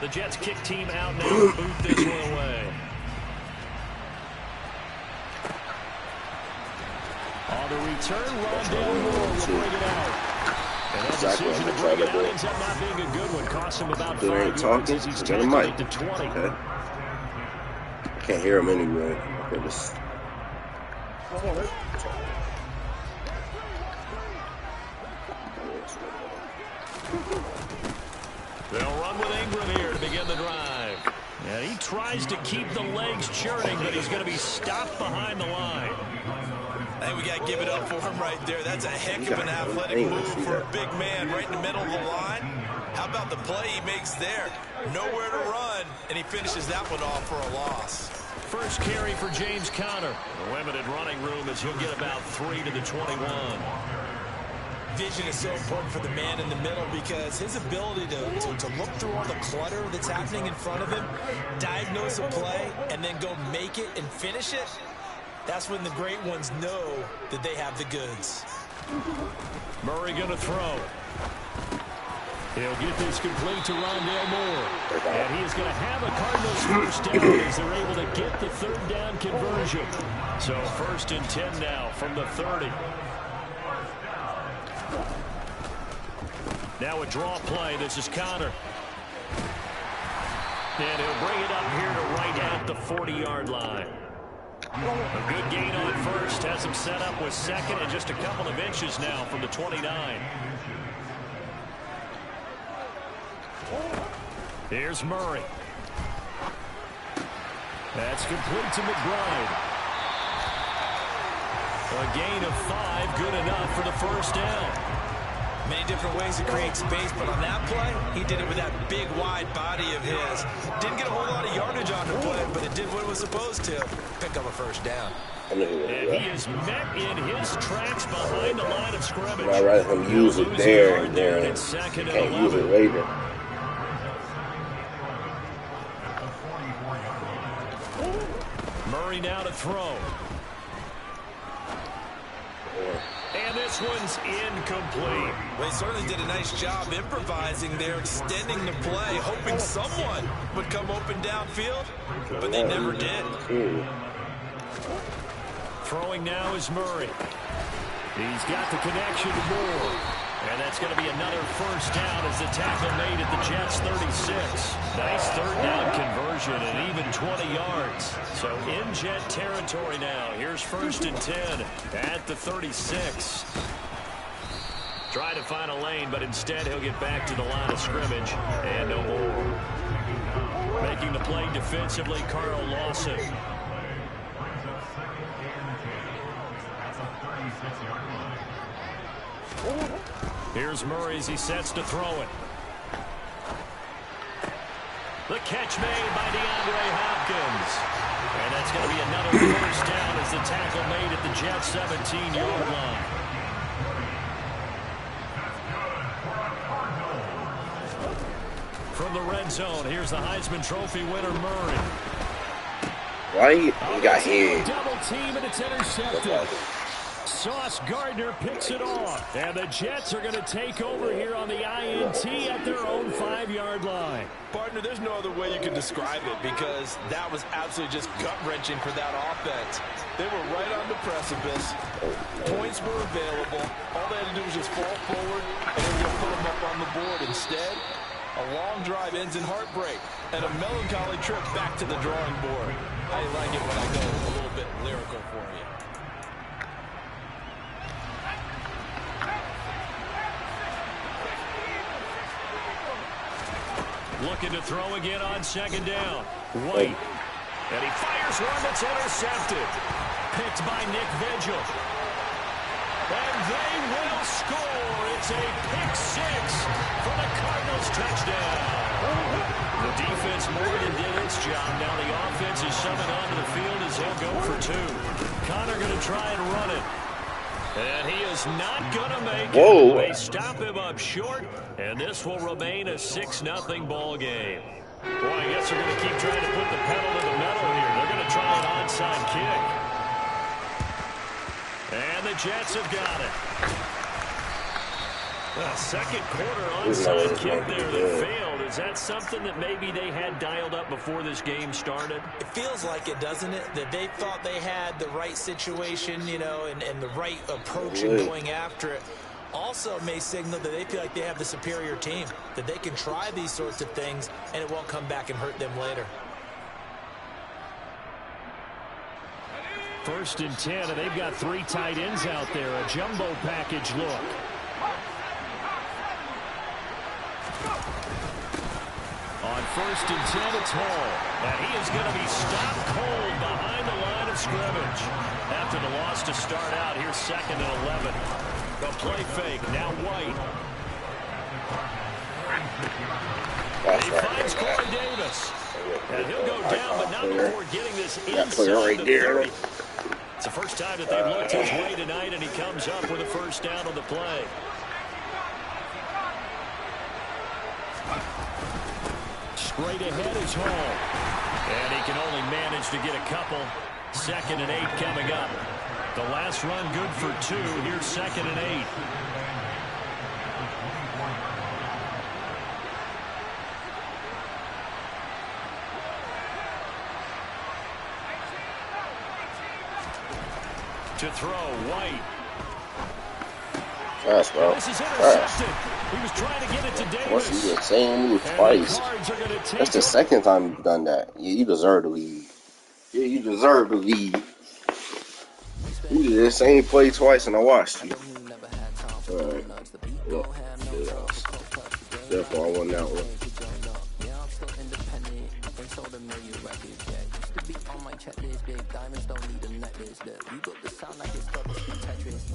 The Jets kick team out now to boot this one away. On the return, Rondale Moore will bring it out. And that decision to bring it out ends up not being a good one. Cost him about 5 yards as he's tackled at the 20. Okay. I can't hear him anyway. They'll run with Ingram here to begin the drive. And he tries to keep the legs churning, but he's going to be stopped behind the line. Hey, we got to give it up for him right there. That's a heck of an athletic move for a big man right in the middle of the line. How about the play he makes there? Nowhere to run, and he finishes that one off for a loss. First carry for James Conner. The limited running room as he'll get about 3 to the 21. Vision is so important for the man in the middle because his ability to look through all the clutter that's happening in front of him, diagnose a play, and then go make it and finish it, that's when the great ones know that they have the goods. Murray going to throw. He'll get this complete to Rondale Moore. And he is going to have a Cardinals first down as they're able to get the third down conversion. So 1st and 10 now from the 30. Now a draw play. This is Conner. And he'll bring it up here to right at the 40-yard line. A good gain on first. Has him set up with second and just a couple of inches now from the 29. Here's Murray. That's complete to McBride. A gain of 5, good enough for the first down. Many different ways to create space, but on that play, he did it with that big, wide body of his. Didn't get a whole lot of yardage on the play, but it did what it was supposed to. Pick up a first down. And he is met in his tracks behind the line of scrimmage. I'd rather him use it there and there. Can't use it later. Murray now to throw. And this one's incomplete. Well, he certainly did a nice job improvising there, extending the play, hoping someone would come open downfield, but they never did. Throwing now is Murray. He's got the connection to Moore. And that's going to be another first down as the tackle made at the Jets' 36. Nice third down conversion and even 20 yards. So in Jet territory now. Here's 1st and 10 at the 36. Trying to find a lane, but instead he'll get back to the line of scrimmage and no more. Making the play defensively, Carl Lawson. Here's Murray as he sets to throw it. The catch made by DeAndre Hopkins. And that's going to be another first down as the tackle made at the Jets' 17-yard line. From the red zone, here's the Heisman Trophy winner, Murray. Why he got hit? Double team and it's intercepted. Sauce Gardner picks it off. And the Jets are going to take over here on the INT at their own 5-yard line. Partner, there's no other way you can describe it because that was absolutely just gut-wrenching for that offense. They were right on the precipice. Points were available. All they had to do was just fall forward, and they were going to put them up on the board. Instead, a long drive ends in heartbreak and a melancholy trip back to the drawing board. I like it when I go a little bit lyrical for you. Looking to throw again on 2nd down. White. And he fires one that's intercepted. Picked by Nick Vigil. And they will score. It's a pick 6 for the Cardinals touchdown. The defense more than did its job. Now the offense is summoned onto the field as he'll go for 2. Conner going to try and run it. And he is not going to make it. They stop him up short, and this will remain a 6-0 ball game. Boy, I guess they're going to keep trying to put the pedal to the metal here. They're going to try an onside kick. And the Jets have got it. A second quarter onside kick there that failed. Is that something that maybe they had dialed up before this game started? It feels like it, doesn't it? That they thought they had the right situation, you know, and the right approach in going after it. Also may signal that they feel like they have the superior team, that they can try these sorts of things and it won't come back and hurt them later. 1st and 10, and they've got 3 tight ends out there. A jumbo package look. On 1st and 10, it's Hall. And he is going to be stopped cold behind the line of scrimmage. After the loss to start out, here's 2nd and 11. The play fake, now White. He finds Corey Davis. And he'll go down, but not before getting this inside the 30. It's the first time that they've looked his way tonight, and he comes up with a 1st down on the play. Straight ahead is Hall. And he can only manage to get a couple. 2nd and 8 coming up. The last run good for 2. Here's 2nd and 8. To throw, White. Gosh, bro. This is intercepted. He was trying to get it to Davis. Once you the same move twice. That's the 2nd time you've done that. Yeah, you deserve to lead. Yeah, you deserve to lead. You did the same play twice and I watched you. Alright. Yeah. Therefore, I won that one.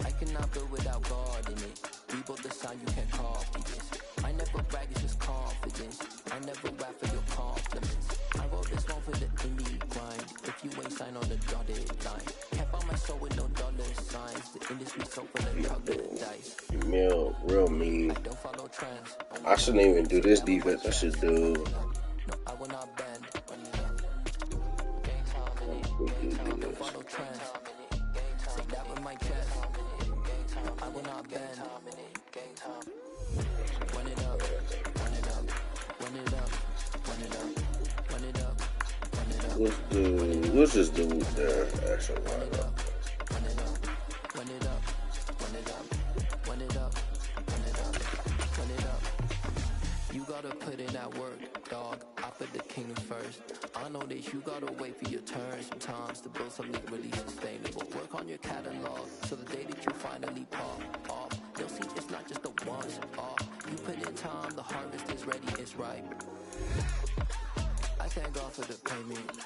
I cannot build without God in it. We built the sound you can't copy this. I never brag, it's just confidence. I never rap for your compliments. I wrote this one for the indie grind. If you ain't signed on the dotted line, can't buy my soul with no dollar signs. The industry so full of troglodytes. Real mean. I don't follow trends. I shouldn't even do this defense. I should do. No, I will not bend. I don't follow trends. Say that with my chest. I will not bend. Run it up, run it up, run it up, run it up, run it up, run it up. What's this dude there? Actually, run it up, run it up, run it up, run it up, run it up, run it up, run it up. You gotta put in that work, dog. I put the kingdom first. I know that you gotta wait for your turn sometimes to build something really sustainable. Work on your catalog so the day that you finally pop off, you'll see it's not just a once off. You put in time, the harvest is ready, it's ripe. I thank God for the payment.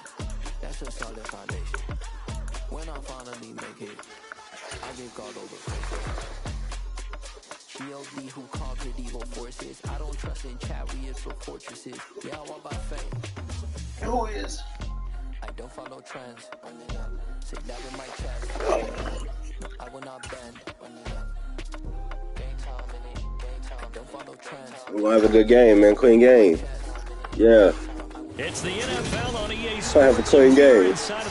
That's a solid foundation. When I finally make it, I give God all the praise. GLD who conquered evil forces. I don't trust in chariots or fortresses. Yeah, I walk by faith. Who is? I don't follow trends. Say that with my chest. I will not bend. I don't follow trends. We'll have a good game, man. Clean game. Yeah. It's the NFL on EA Sports. I have a clean game. I've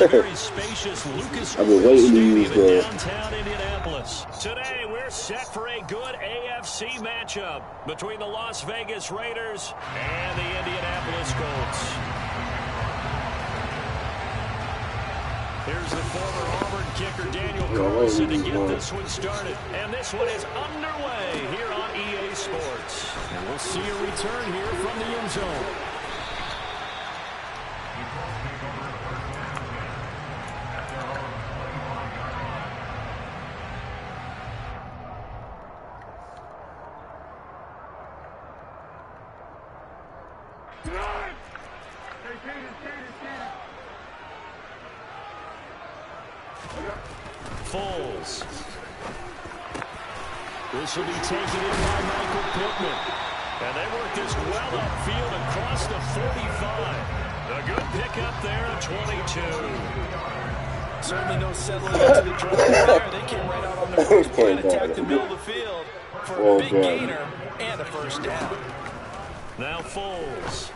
been waiting to use the downtown Indianapolis. Today we're set for a good AFC matchup between the Las Vegas Raiders and the Indianapolis Colts. Here's the former Auburn kicker Daniel Carlson to get this one started. And this one is underway here on EA Sports. And we'll see a return here from the end zone. Foles. This will be taken in by Michael Pittman. And they work this well upfield across the 45. A good pickup there at 22. Certainly no settling into the drive there. They came right out on their first play and attacked the middle of the field for a big gainer and a 1st down. Now Foles.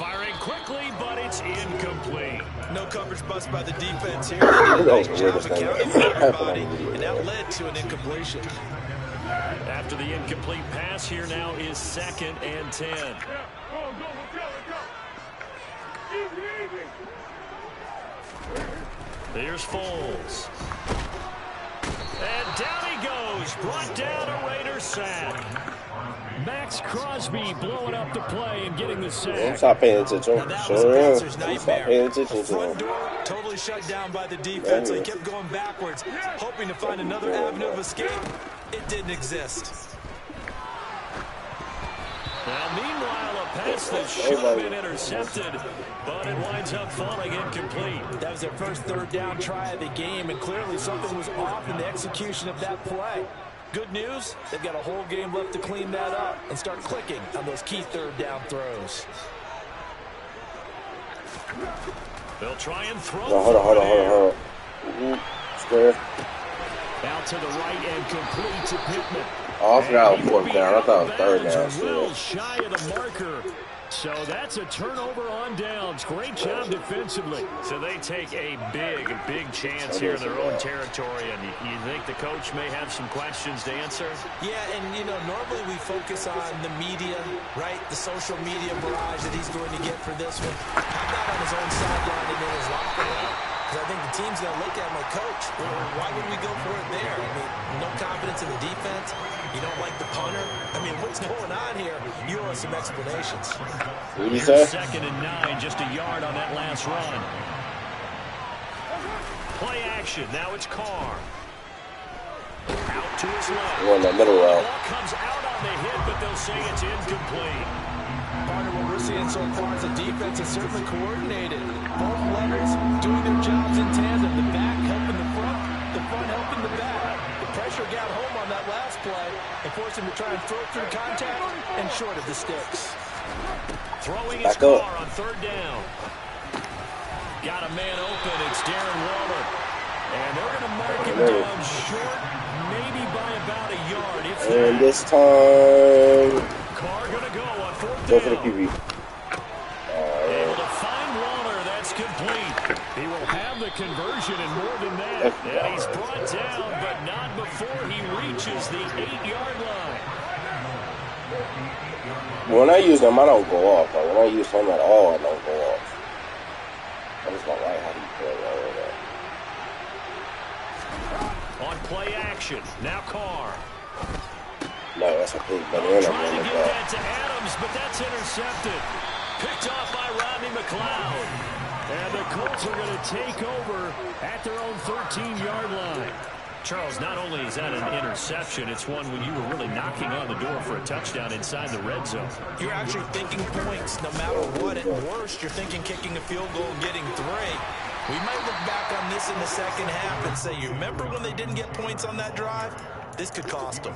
Firing quickly, but it's incomplete. No coverage bust by the defense here. They did a nice job accounting for everybody, and that led to an incompletion. After the incomplete pass, here now is 2nd and 10. Here's Foles. And down he goes. Brought down a Raider sack. Max Crosby blowing up the play and getting the sack. Don't stop paying attention. Sure am. Don't stop paying attention to him. Totally shut down by the defense. So he kept going backwards, hoping to find another avenue of escape. It didn't exist. Now, meanwhile, a pass that should have been intercepted, but it winds up falling incomplete. That was their first 3rd down try of the game, and clearly something was off in the execution of that play. Good news, they've got a whole game left to clean that up and start clicking on those key 3rd down throws. They'll try and throw. Hold on. Square. Out to the right and complete to Pittman. Oh, I forgot it was 4th down. I thought it was 3rd down. Well shy of the marker. So that's a turnover on downs. Great job defensively. So they take a big chance here in their own territory. And you think the coach may have some questions to answer? Yeah, and, you know, normally we focus on the media, right? The social media barrage that he's going to get for this one. How about on his own sideline and in his locker room? Because I think the team's going to look at him like, Coach, well, why would we go for it there? I mean, no confidence in the defense. You don't like the punter. I mean, what's going on here? You owe us some explanations. What did you say? 2nd and 9, just a yard on that last run. Play action. Now it's Carr. Out to his left. We're in the middle route. Ball comes out on the hit, but they'll say it's incomplete. Part of what we're seeing so far is the defense is certainly coordinated. Both levers doing their jobs in tandem. The back helping the front helping the back. The pressure got home on that last play and forced him to try and throw through contact and short of the sticks. Throwing his Carr on 3rd down. Got a man open. It's Darren Waller. And they're going to mark him down short, maybe by about a yard. If and this time, Carr going to go on 4th down. Go for the QB. Able to find Waller. That's complete. He will have the conversion and more than that. And he's brought down, but not before he reaches the 8-yard line. When I use them, I don't go off. Like, when I use him at all, I don't go off. I just don't like how he plays all that. On play action, now Carr. No, that's a big banana. Trying to get that to Adams, but that's intercepted. Picked off by Rodney McLeod. And the Colts are going to take over at their own 13-yard line. Charles, not only is that an interception, it's one when you were really knocking on the door for a touchdown inside the red zone. You're actually thinking points no matter what. At worst, you're thinking kicking a field goal and getting 3. We might look back on this in the second half and say, you remember when they didn't get points on that drive? This could cost them.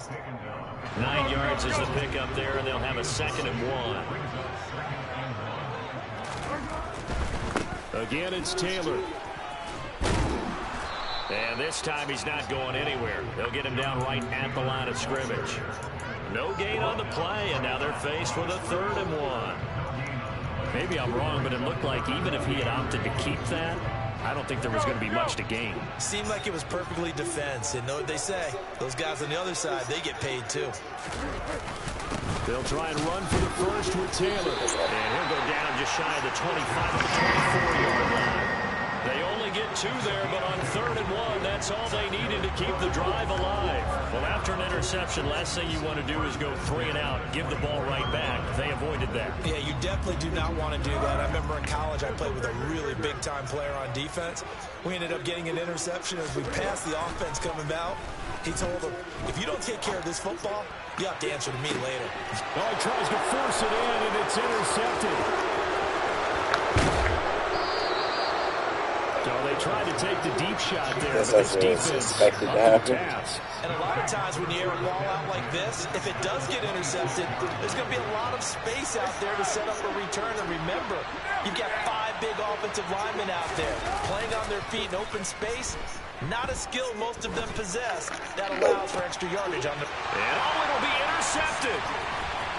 9 yards is the pickup there, and they'll have a 2nd and 1. Again, it's Taylor. And this time he's not going anywhere. They'll get him down right at the line of scrimmage. No gain on the play, and now they're faced with a 3rd and 1. Maybe I'm wrong, but it looked like even if he had opted to keep that, I don't think there was going to be much to gain. Seemed like it was perfectly defense, and know what they say. Those guys on the other side, they get paid too. They'll try and run for the first with Taylor. And he'll go down just shy of the 25 of the 24-yard line. They only get 2 there, but on 3rd and 1, that's all they needed to keep the drive alive. Well, after an interception, last thing you want to do is go 3 and out, give the ball right back. They avoided that. Yeah, you definitely do not want to do that. I remember in college I played with a really big-time player on defense. We ended up getting an interception as we passed the offense coming out. He told him, if you don't take care of this football, you have to answer to me later. Oh, he tries to force it in, and it's intercepted. So they tried to take the deep shot there, but this defense up to the task. And a lot of times when you air a ball out like this, if it does get intercepted, there's going to be a lot of space out there to set up a return. And remember, you've got 5 big offensive linemen out there playing on their feet in open space. Not a skill most of them possess. That allows for extra yardage on the... And it'll be intercepted.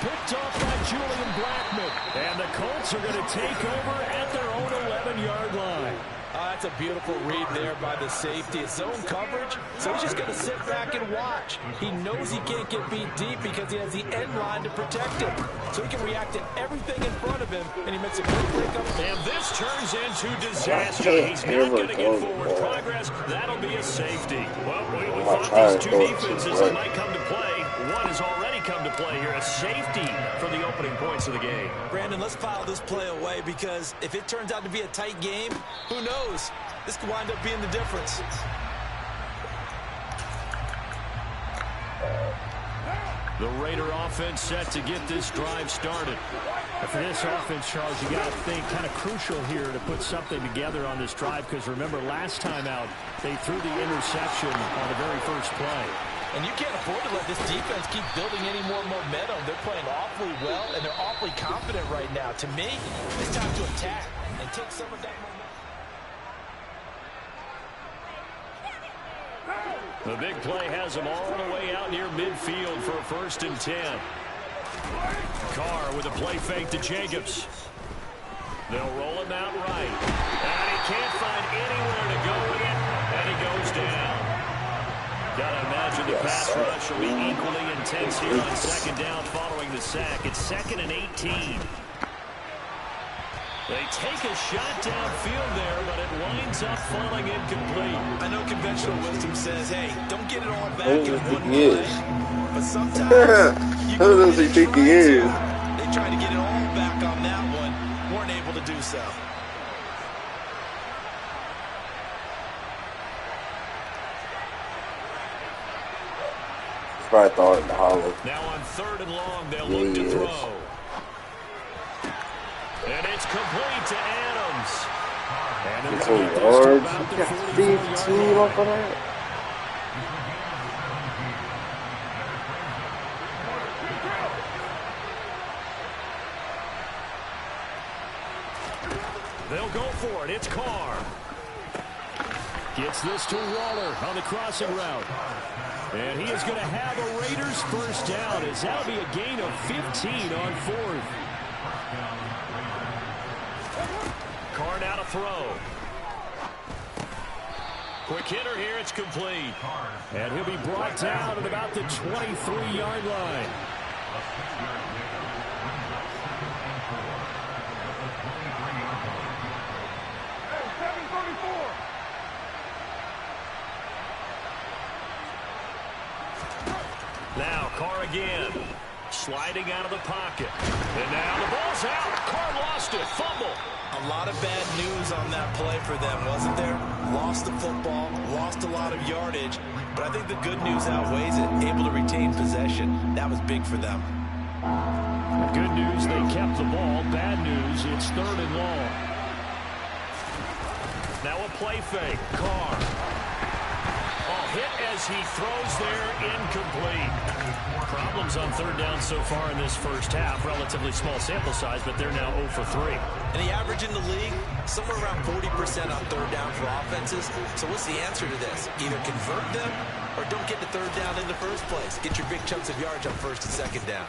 picked off by Julian Blackmon. And the Colts are going to take over at their own 11-yard line. That's a beautiful read there by the safety. It's zone coverage, so he's just going to sit back and watch. He knows he can't get beat deep because he has the end line to protect him. So he can react to everything in front of him, and he makes a great break up. And this turns into disaster. He's not going to get forward progress. That'll be a safety. Well, we thought these two defenses that might come to play. One has already come to play here. A safety for the opening points of the game. Brandon, let's file this play away because if it turns out to be a tight game, who knows? This could wind up being the difference. The Raider offense set to get this drive started. For this offense, Charles, you got to think kind of crucial here to put something together on this drive because remember last time out they threw the interception on the very first play. And you can't afford to let this defense keep building any more momentum. They're playing awfully well, and they're awfully confident right now. To me, it's time to attack and take some of that momentum. The big play has them all the way out near midfield for a 1st and 10. Carr with a play fake to Jacobs. They'll roll him out right. And he can't find anywhere to go with it, and he goes down. Gotta imagine the pass rush will be equally intense here on 2nd down following the sack. It's 2nd and 18. They take a shot downfield there, but it winds up falling incomplete. I know conventional wisdom says, hey, don't get it all back in one play. But sometimes you who does he think he is? They tried to get it all back on that one, weren't able to do so. Probably throw it in the hollow. Now on 3rd and long, they'll look to throw. And it's complete to Adams. And it's yards. You got 15 off of that. They'll go for it. It's Carr. Gets this to Waller on the crossing route. And he is going to have a Raiders 1st down as that'll be a gain of 15 on 4th. Carr now to throw. Quick hitter here. It's complete. And he'll be brought down at about the 23-yard line. Now Carr again, sliding out of the pocket. And now the ball's out. Carr lost it. Fumble. A lot of bad news on that play for them, wasn't there? Lost the football, lost a lot of yardage, but I think the good news outweighs it. Able to retain possession. That was big for them. Good news, they kept the ball. Bad news, it's 3rd and long. Now a play fake. Carr. Hit as he throws there, incomplete. Problems on 3rd down so far in this first half. Relatively small sample size, but they're now 0 for 3. And the average in the league, somewhere around 40% on 3rd down for offenses. So what's the answer to this? Either convert them or don't get the 3rd down in the first place. Get your big chunks of yards on 1st and 2nd down.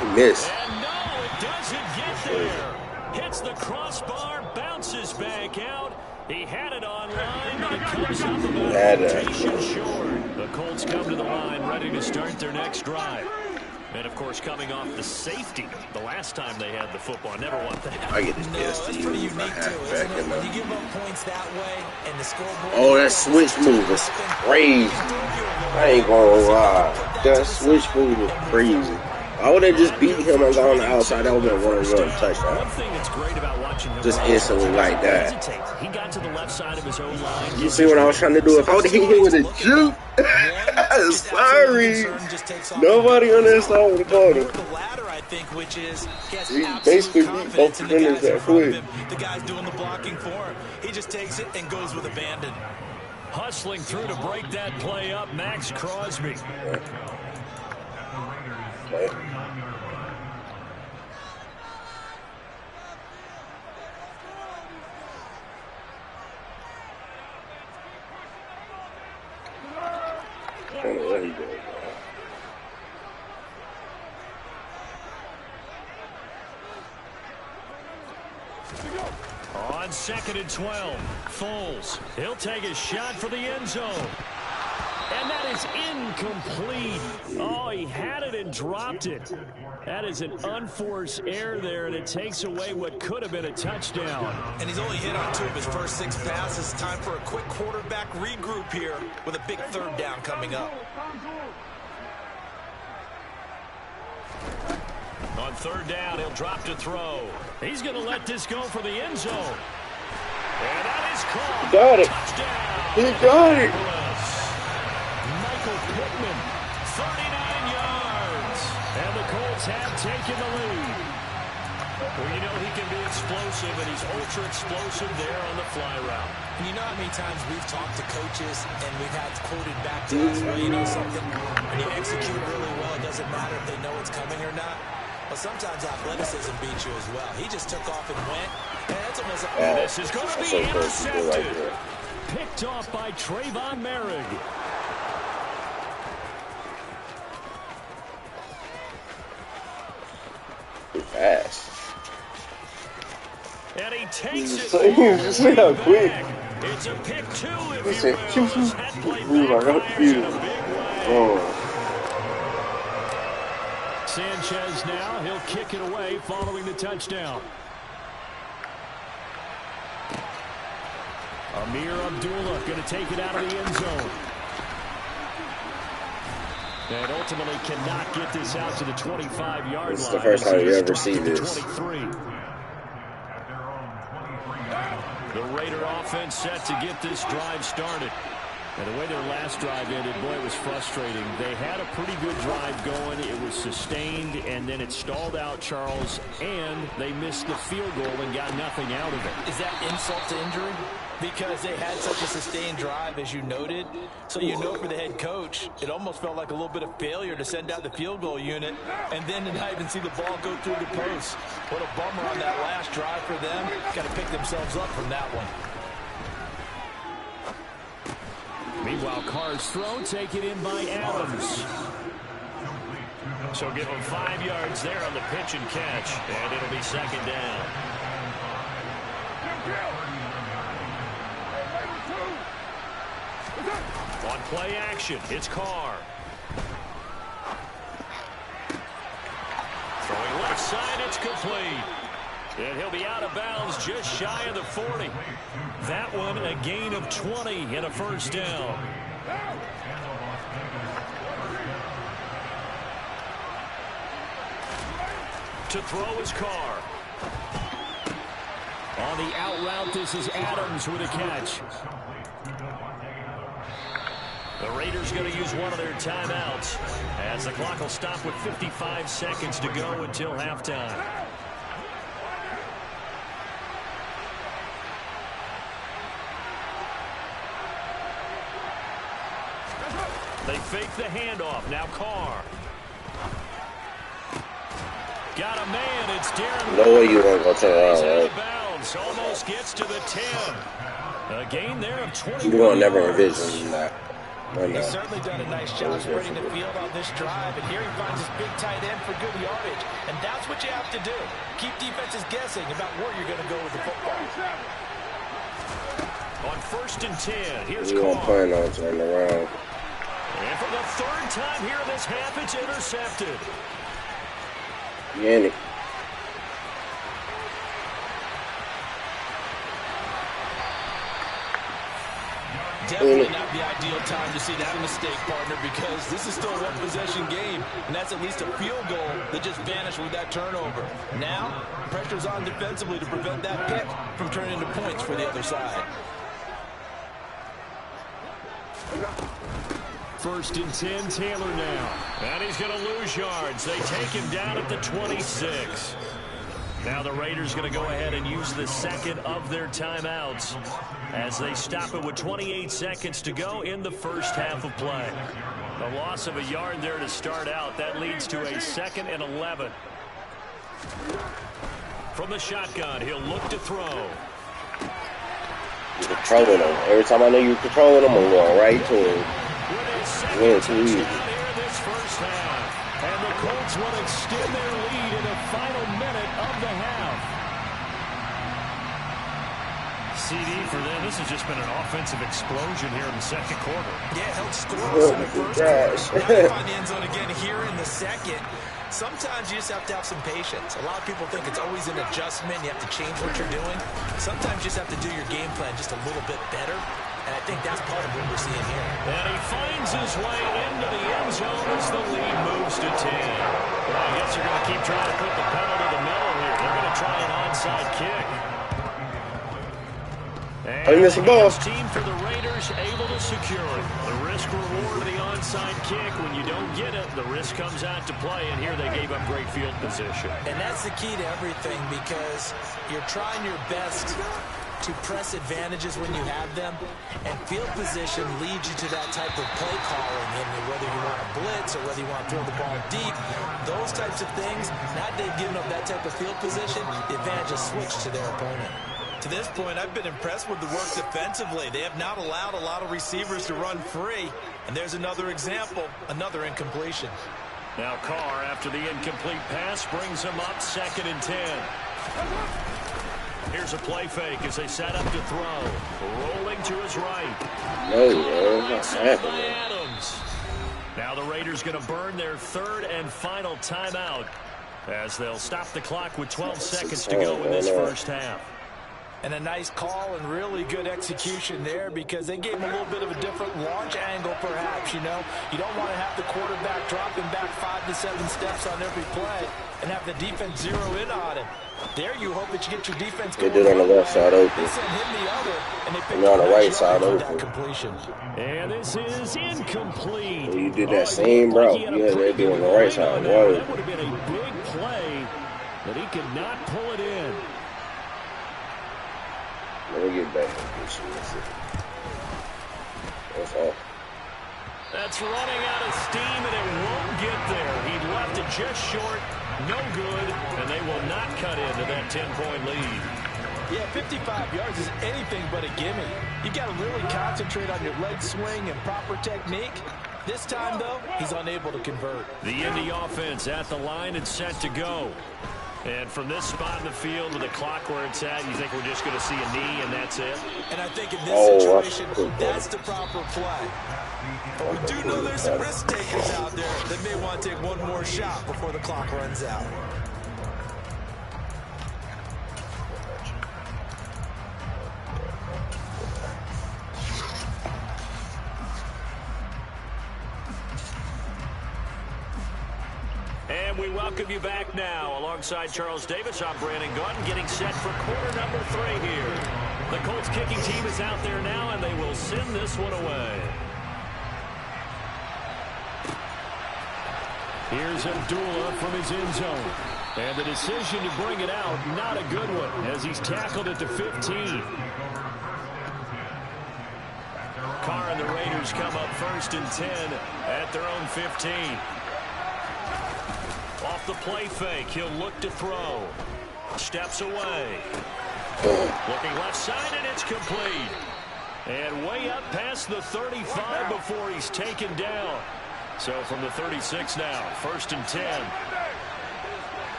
He missed. And no, it doesn't get there. Hits the crossbar, bounces back out. He had it online, but it comes up about rotation short. The Colts come to the line, ready to start their next drive. And, of course, coming off the safety the last time they had the football. Never want that. I get this That's pretty unique, too, isn't it? When you give up points that way and the scoreboard... Oh, that switch move is crazy. I ain't gonna lie. That switch move is crazy. I would have just beat him and gone on the outside. That would have been a one-run touchdown. One thing that's great about watching him just instantly like that. He got to the left side of his own line. You see what I was trying to do? If I would have hit him with a juke, sorry. Nobody on that side would have caught him. The latter, I think, which is he basically beat both defenders that quick. The guy's doing the blocking for him. He just takes it and goes with abandon. Hustling through to break that play up, Max Crosby. Okay. I don't know what he did. On 2nd and 12, Foles. He'll take a shot for the end zone. And that is incomplete. Oh, he had it and dropped it. That is an unforced error there, and it takes away what could have been a touchdown. And he's only hit on 2 of his first 6 passes. Time for a quick quarterback regroup here with a big 3rd down coming up. On 3rd down, he'll drop to throw. He's going to let this go for the end zone. And that is caught. He got it. Touchdown. He got it. Michael Pittman, 39 yards. And the Colts have taken the lead. Well, you know he can be explosive, and he's ultra explosive there on the fly route. And you know how many times we've talked to coaches and we've had quoted back to us, well, you know something? When you execute really well, it doesn't matter if they know it's coming or not. But sometimes athleticism beats you as well. He just took off and went. And that's almost this is going to be intercepted. Picked off by Trayvon Merrick. Fast. And he takes it. Just see how quick. It's a pick 2 if He you said, will. That play backfires in a big way. Oh. Sanchez now, he'll kick it away following the touchdown. Amir Abdullah going to take it out of the end zone. And ultimately cannot get this out to the 25-yard line. This is the first time you ever see this. 23. The Raider offense set to get this drive started. And the way their last drive ended, boy, it was frustrating. They had a pretty good drive going. It was sustained, and then it stalled out, Charles, and they missed the field goal and got nothing out of it. Is that insult to injury? Because they had such a sustained drive, as you noted. So you know for the head coach, it almost felt like a little bit of failure to send out the field goal unit and then to not even see the ball go through the post. What a bummer on that last drive for them. Got to pick themselves up from that one. Meanwhile, Carr's throw taken in by Adams. So give him 5 yards there on the pitch and catch, and it'll be 2nd down. On play action, it's Carr. Throwing left side, it's complete. And he'll be out of bounds just shy of the 40. That one a gain of 20 and a 1st down. To throw is Carr. On the out route, this is Adams with a catch. The Raiders going to use one of their timeouts as the clock will stop with 55 seconds to go until halftime. They fake the handoff. Now Carr. Got a man. It's Darren. No way you won't go turn around, He's out right? of bounds. Almost gets to the 10. A gain there of 20. You're going to never envision that. He's certainly done a nice job spreading the field on this drive, and here he finds his big tight end for good yardage, and that's what you have to do. Keep defenses guessing about where you're going to go with the football. On 1st and 10, here's You won't Carr. plan on turning around. And for the 3rd time here in this half, it's intercepted. Yannick. Definitely not the ideal time to see that mistake, partner, because this is still a one-possession game, and that's at least a field goal that just vanished with that turnover. Now, pressure's on defensively to prevent that pick from turning into points for the other side. 1st and 10, Taylor now. And he's going to lose yards. They take him down at the 26. Now the Raiders going to go ahead and use the 2nd of their timeouts as they stop it with 28 seconds to go in the 1st half of play. The loss of a yard there to start out. That leads to a 2nd and 11. From the shotgun, he'll look to throw. You're controlling him. Every time I know you're controlling him, I'm going right to him. With a 2nd touchdown here in this 1st half. And the Colts will extend their lead in the final minute of the half. CD for them. This has just been an offensive explosion here in the second quarter. Yeah, held scoreless in the first quarter. Now they find the end zone again here in the second. Sometimes you just have to have some patience. A lot of people think it's always an adjustment. You have to change what you're doing. Sometimes you just have to do your game plan just a little bit better. And I think that's part of what we're seeing here. And he finds his way into the end zone as the lead moves to 10. Well, I guess they're going to keep trying to put the pedal to the metal here. They're going to try an onside kick. And the team for the Raiders able to secure it. The risk reward of the onside kick. When you don't get it, the risk comes out to play. And here they gave up great field position. And that's the key to everything, because you're trying your best to press advantages when you have them, and field position leads you to that type of play calling, and whether you want to blitz or whether you want to throw the ball deep, those types of things. Now they've given up that type of field position, the advantage is switched to their opponent. To this point, I've been impressed with the work defensively. They have not allowed a lot of receivers to run free, and there's another example, another incompletion. Now Carr, after the incomplete pass, brings him up 2nd and 10. Here's a play fake as they set up to throw. Rolling to his right. Adams. Now the Raiders going to burn their 3rd and final timeout as they'll stop the clock with 12 seconds to go in this first half. And a nice call and really good execution there, because they gave him a little bit of a different launch angle, perhaps, you know. You don't want to have the quarterback dropping back 5 to 7 steps on every play and have the defense zero in on him. There you hope that you get your defense going. They did on the left side open. They sent him the other, and they picked on the right side open. Completion. And this is incomplete. So you did that same route. Yeah, they did on the right side. That would have been a big play, but he could not pull it in. Let me get back. That's all. That's running out of steam, and it won't get there. He left it just short, no good, and they will not cut into that 10-point lead. Yeah, 55 yards is anything but a gimme. You've got to really concentrate on your leg swing and proper technique. This time, though, he's unable to convert. The Indy offense at the line and set to go. And from this spot in the field with the clock where it's at, you think we're just going to see a knee and that's it? And I think in this situation, that's the proper play. But we do know there's some risk takers out there that may want to take one more shot before the clock runs out. And we welcome you back now. Alongside Charles Davis, I'm Brandon Gautin, getting set for quarter number 3 here. The Colts kicking team is out there now, and they will send this one away. Here's Abdullah from his end zone. And the decision to bring it out, not a good one, as he's tackled at the 15. Carr and the Raiders come up 1st and 10 at their own 15. Off the play fake, he'll look to throw. Steps away. Looking left side, and it's complete. And way up past the 35 before he's taken down. So from the 36 now, 1st and 10.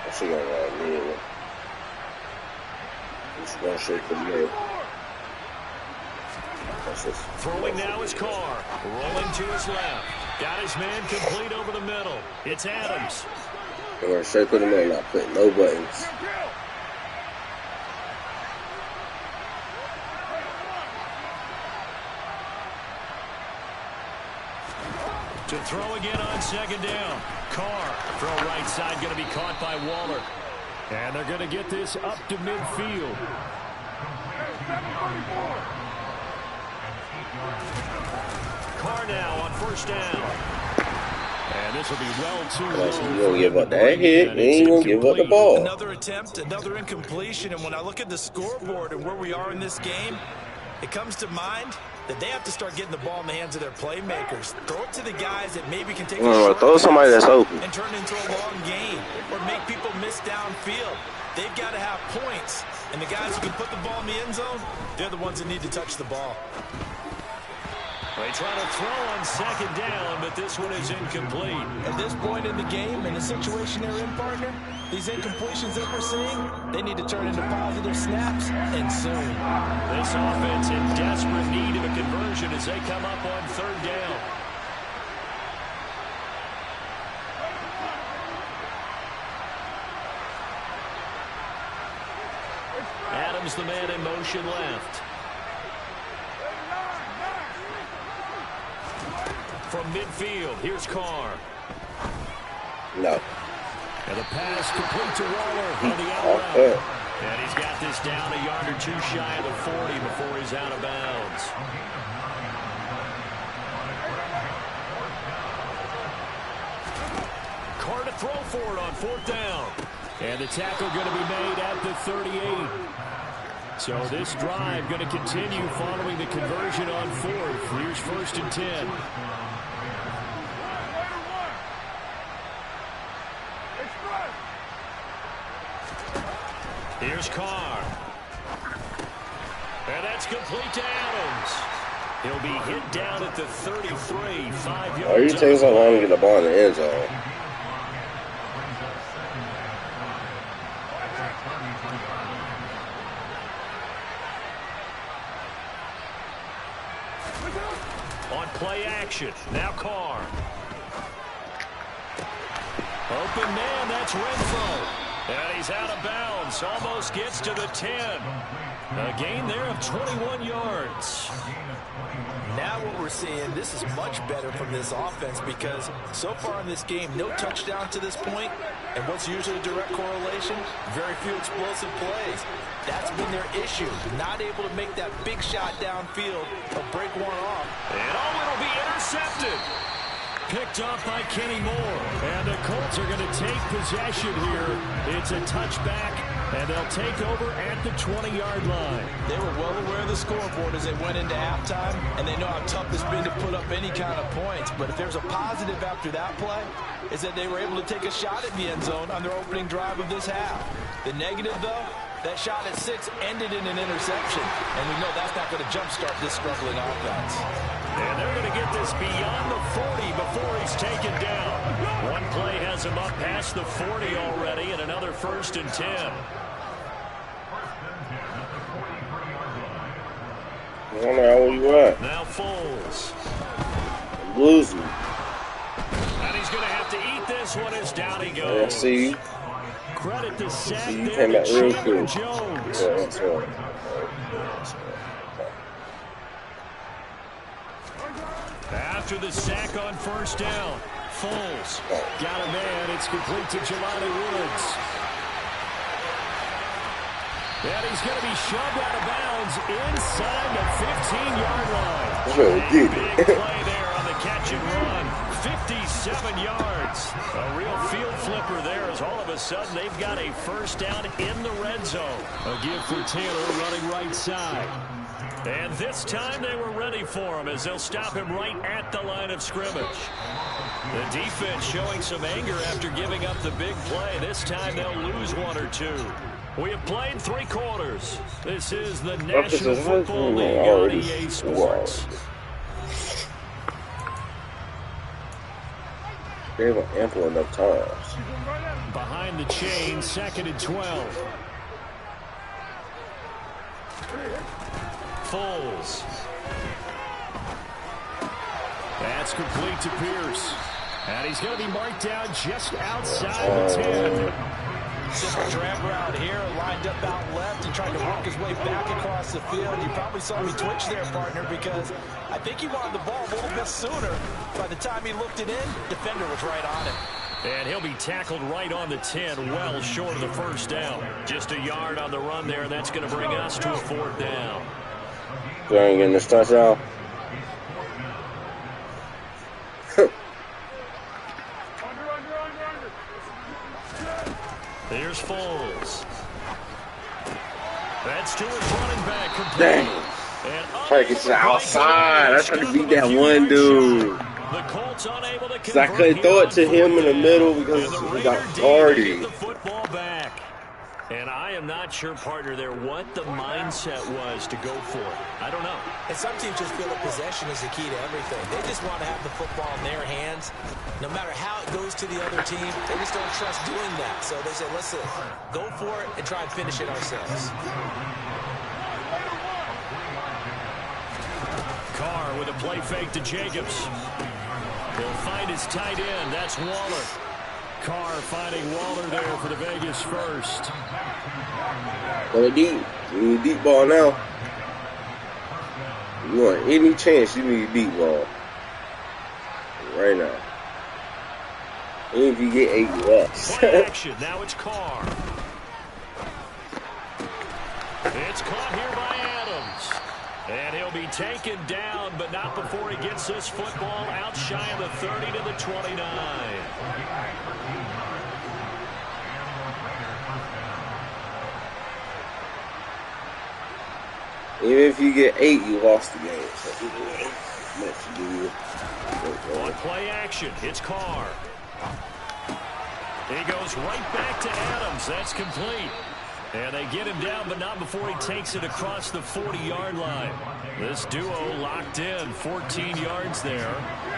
I see all right, man. It's going to shake the middle. Throwing now is Carr. Rolling to his left. Got his man complete over the middle. It's Adams. They're going to shake with the middle, not putting no buttons. To throw again on 2nd down. Carr, throw right side, going to be caught by Waller. And they're going to get this up to midfield. Carr now on 1st down. And this will be well too low. You're going to give up that hit, then you're going to give up the ball. Another attempt, another incompletion. And when I look at the scoreboard and where we are in this game, it comes to mind that they have to start getting the ball in the hands of their playmakers. Throw it to the guys that maybe can take a short throw somebody that's open and turn it into a long game, or make people miss downfield. They've got to have points, and the guys who can put the ball in the end zone, they're the ones that need to touch the ball. They try to throw on second down, but this one is incomplete. At this point in the game, in the situation they're in, partner, these incompletions that we're seeing, they need to turn into positive snaps, and soon. This offense in desperate need of a conversion as they come up on third down. Adams, the man in motion left. From midfield, here's Carr. No. And the pass complete to Waller on the out route. And he's got this down a yard or two shy of the 40 before he's out of bounds. Carr to throw for it on fourth down. And the tackle going to be made at the 38. So this drive going to continue following the conversion on fourth. Here's first and 10. Here's Carr. And that's complete to Adams. He'll be hit down at the 33, 5 yards. Why are you taking so long to get the ball in the end zone? On play action, now Carr. Open man, that's Renfro. And he's out of bounds, almost gets to the 10. A gain there of 21 yards. Now what we're seeing, this is much better from this offense because so far in this game, no touchdown to this point, and what's usually a direct correlation, very few explosive plays. That's been their issue, not able to make that big shot downfield or break one off. And it'll be intercepted. Picked off by Kenny Moore. And the Colts are going to take possession here. It's a touchback, and they'll take over at the 20-yard line. They were well aware of the scoreboard as they went into halftime, and they know how tough it's been to put up any kind of points. But if there's a positive after that play, is that they were able to take a shot at the end zone on their opening drive of this half. The negative, though, that shot at 6 ended in an interception, and we know that's not going to jumpstart this struggling offense. And they're going to get this beyond the 40 before he's taken down. One play has him up past the 40 already, and another first and 10. I don't know where you at. Now Foles. I'm losing. And he's going to have to eat this one as down he goes. Yeah, see? Credit the sack See, you there came to back real Chandler quick. Jones. Yeah, that's right. After the sack on first down, Foles got a man. It's complete to Jelani Woods. And he's going to be shoved out of bounds inside the 15-yard line. Big play there on the catch and run. 57 yards. A real field flipper there as all of a sudden they've got a first down in the red zone. A give for Taylor running right side. And this time they were ready for him as they'll stop him right at the line of scrimmage. The defense showing some anger after giving up the big play. This time they'll lose one or two. We have played 3 quarters. This is the National Football League on EA Sports. They haven't ample enough times. Behind the chain, 2nd and 12. Foles. That's complete to Pierce. And he's going to be marked down just outside the 10. Simple drag route here, lined up out left and trying to work his way back across the field. You probably saw me twitch there, partner, because I think he wanted the ball a little bit sooner. By the time he looked it in, defender was right on him. And he'll be tackled right on the 10, well short of the first down. Just a yard on the run there, and that's going to bring us to a 4th down. You ain't getting this touchdown. Here's Foles. That's to his running back. Complete. Dang. Trying to get to the outside. I tried to beat that one dude. The Colts unable to I couldn't throw it to him in the middle because he got guarded. The football back. And I I am not sure, partner, there what the mindset was to go for it. I don't know. And some teams just feel that possession is the key to everything. They just want to have the football in their hands. No matter how it goes to the other team, they just don't trust doing that. So they say, listen, go for it and try and finish it ourselves. Carr with a play fake to Jacobs. He'll find his tight end. That's Waller. Carr finding Waller there for the Vegas first. Go deep. You need a deep ball now. You want any chance, you need a deep ball. Right now. Even if you get 8 less. Play action. Now it's Carr. It's caught here by Adams. And he'll be taken down, but not before he gets this football out shy of the 30 to the 29. Even if you get 8, you lost the game. On play action, it's Carr. He goes right back to Adams. That's complete. And they get him down, but not before he takes it across the 40-yard line. This duo locked in, 14 yards there,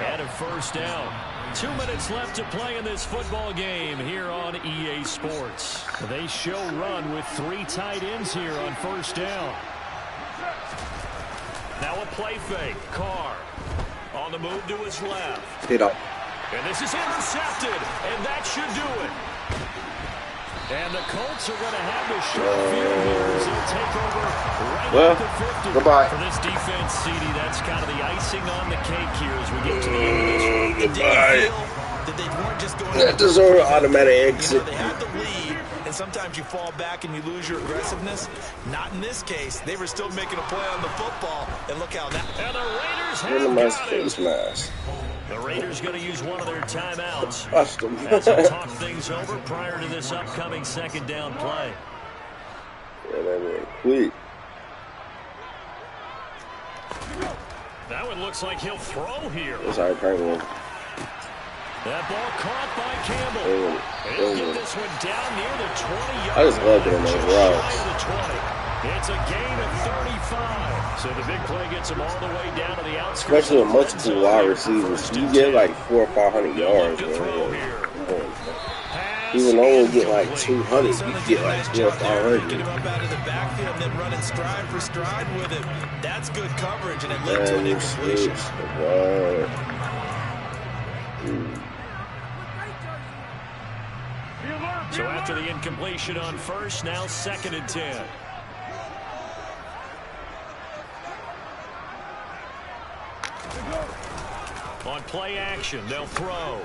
and a first down. 2 minutes left to play in this football game here on EA Sports. They show run with 3 tight ends here on first down. Now a play fake. Carr on the move to his left. Hit up. And this is intercepted, and that should do it. And the Colts are going to have the short field here as they'll take over right at the 50. Goodbye. For this defense, CD, that's kind of the icing on the cake here as we get to the end of this one. Goodbye. That they weren't just going That deserves an automatic exit. They had the lead, and sometimes you fall back and you lose your aggressiveness. Not in this case. They were still making a play on the football, and look how that. And the Raiders One of have my got face it. mask. The Raiders going to use one of their timeouts Trust them. as they talk things over prior to this upcoming second down play. Yeah, that went quick. That one looks like he'll throw here. That's how I prank one. That ball caught by Campbell. And he'll get this one down near the 20-yard line. I just love it on those routes. It's a gain of 35. So the big play gets him all the way down to the outskirts. Especially with multiple wide receivers. You get like 400 or 500 yards, man. Even though we'll get like 200, you get like 400 or 500. Get him up out of the backfield and then running stride for stride with it. That's good coverage, and it led to an incompletion. So after the incompletion on first, now 2nd and 10. On play action, they'll throw.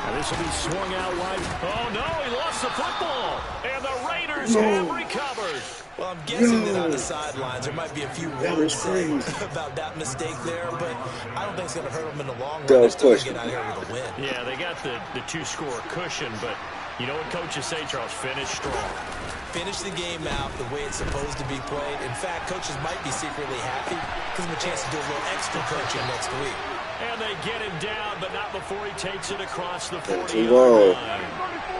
And this will be swung out wide. Oh, no, he lost the football. And the Raiders have recovered. Well, I'm guessing that on the sidelines there might be a few words saying about that mistake there, but I don't think it's going to hurt them in the long run. They're still going to get out here with a win. Yeah, they got the 2-score cushion, but you know what coaches say, Charles? Finish strong. Finish the game out the way it's supposed to be played. In fact, coaches might be secretly happy because of a chance to do a little extra coaching next week. And they get him down, but not before he takes it across the 40-yard line.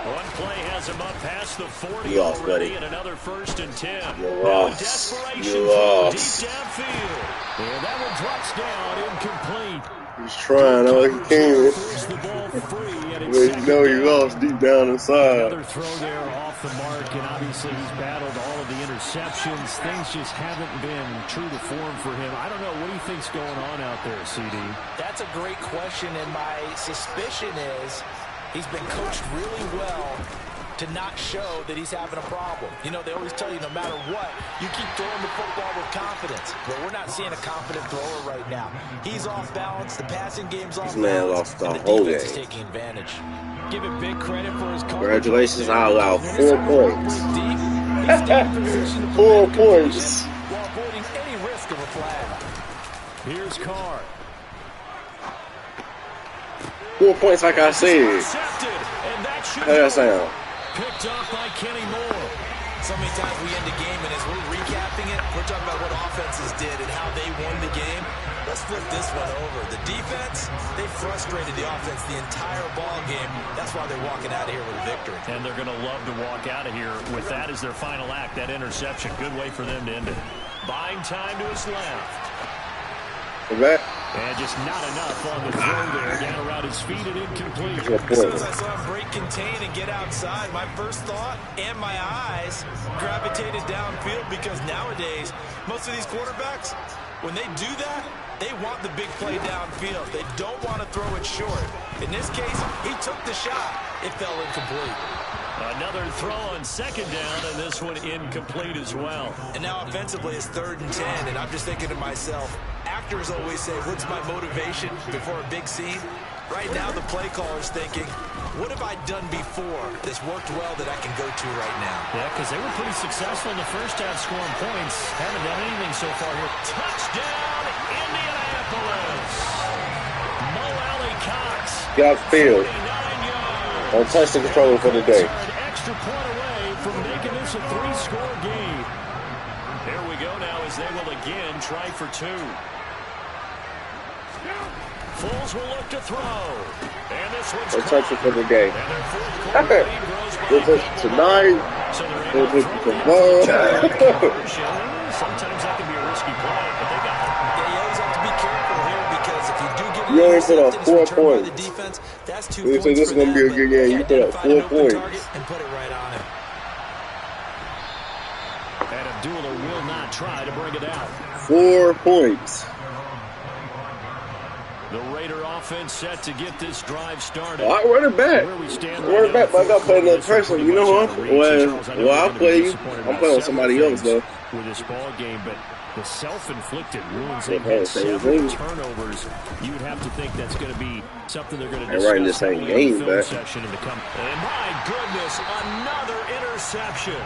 One play has him up past the 40 already, and another 1st and 10. You Now lost. desperation You from lost. deep downfield. And that one drops down incomplete. He's trying all he can. Force the ball free, and it's But you second know he down. lost deep down inside. Another throw there off the mark, and obviously he's battled all of the interceptions. Things just haven't been true to form for him. I don't know. What do you think's going on out there, CD? That's a great question, and my suspicion is he's been coached really well to not show that he's having a problem. You know, they always tell you no matter what, you keep throwing the football with confidence. But we're not seeing a confident thrower right now. He's off balance. The passing game's off This man balance. lost the and the whole defense is game. taking advantage. Give him big credit for his coverage. Congratulations, I allow 4 points. Deep, he stayed in position to 4 prevent points. completion while avoiding any risk of a flag. Here's Carr. 4 points, like I said. Intercepted, and that should How that sound? Picked up by Kenny Moore. So many times we end the game, and as we're recapping it, we're talking about what offenses did and how they won the game. Let's flip this one over. The defense, they frustrated the offense the entire ball game. That's why they're walking out of here with a victory. And they're going to love to walk out of here with that as their final act, that interception. Good way for them to end it. Buying time to his left. And just not enough on the throw there. Down around his feet and incomplete. As soon as I saw him break contain and get outside, my first thought and my eyes gravitated downfield, because nowadays, most of these quarterbacks, when they do that, they want the big play downfield. They don't want to throw it short. In this case, he took the shot. It fell incomplete. Another throw on second down, and this one incomplete as well. And now offensively it's 3rd and 10, and I'm just thinking to myself, actors always say, what's my motivation before a big scene? Right now the play caller's thinking, what have I done before that's worked well that I can go to right now? Yeah, because they were pretty successful in the first half scoring points. Haven't done anything so far here. Touchdown, Indianapolis! Mo Alley Cox. Got field. On touch the controller for the day. An extra point away from making this a 3-score game. There we go now as they will again try for 2. Foles will look to throw. And this one's on touch it for the day. Tonight. Sometimes that can be a risky play, but they got it. Yeah, you always have to be careful here, because if you do get You already put up 4 points. the defense, that's 2 You points think this is for going to be a them, good but game? You put up 4 points. And put it right on him. And Abdullah will not try to bring it out. 4 points. The Raider offense set to get this drive started. I run it back. Run it back, but I got to play another person. You know who Well, I'll play you. I'm playing with somebody else, though. With this ball game, but the self-inflicted wounds, they've had several turnovers. You would have to think that's going to be something they're going to discuss the same in game, the film session in the coming. And my goodness, another interception.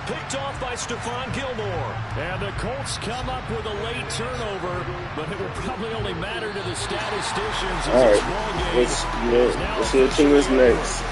Picked off by Stephon Gilmore. And the Colts come up with a late turnover, but it will probably only matter to the statisticians as All this right, ball game let's see what team is next.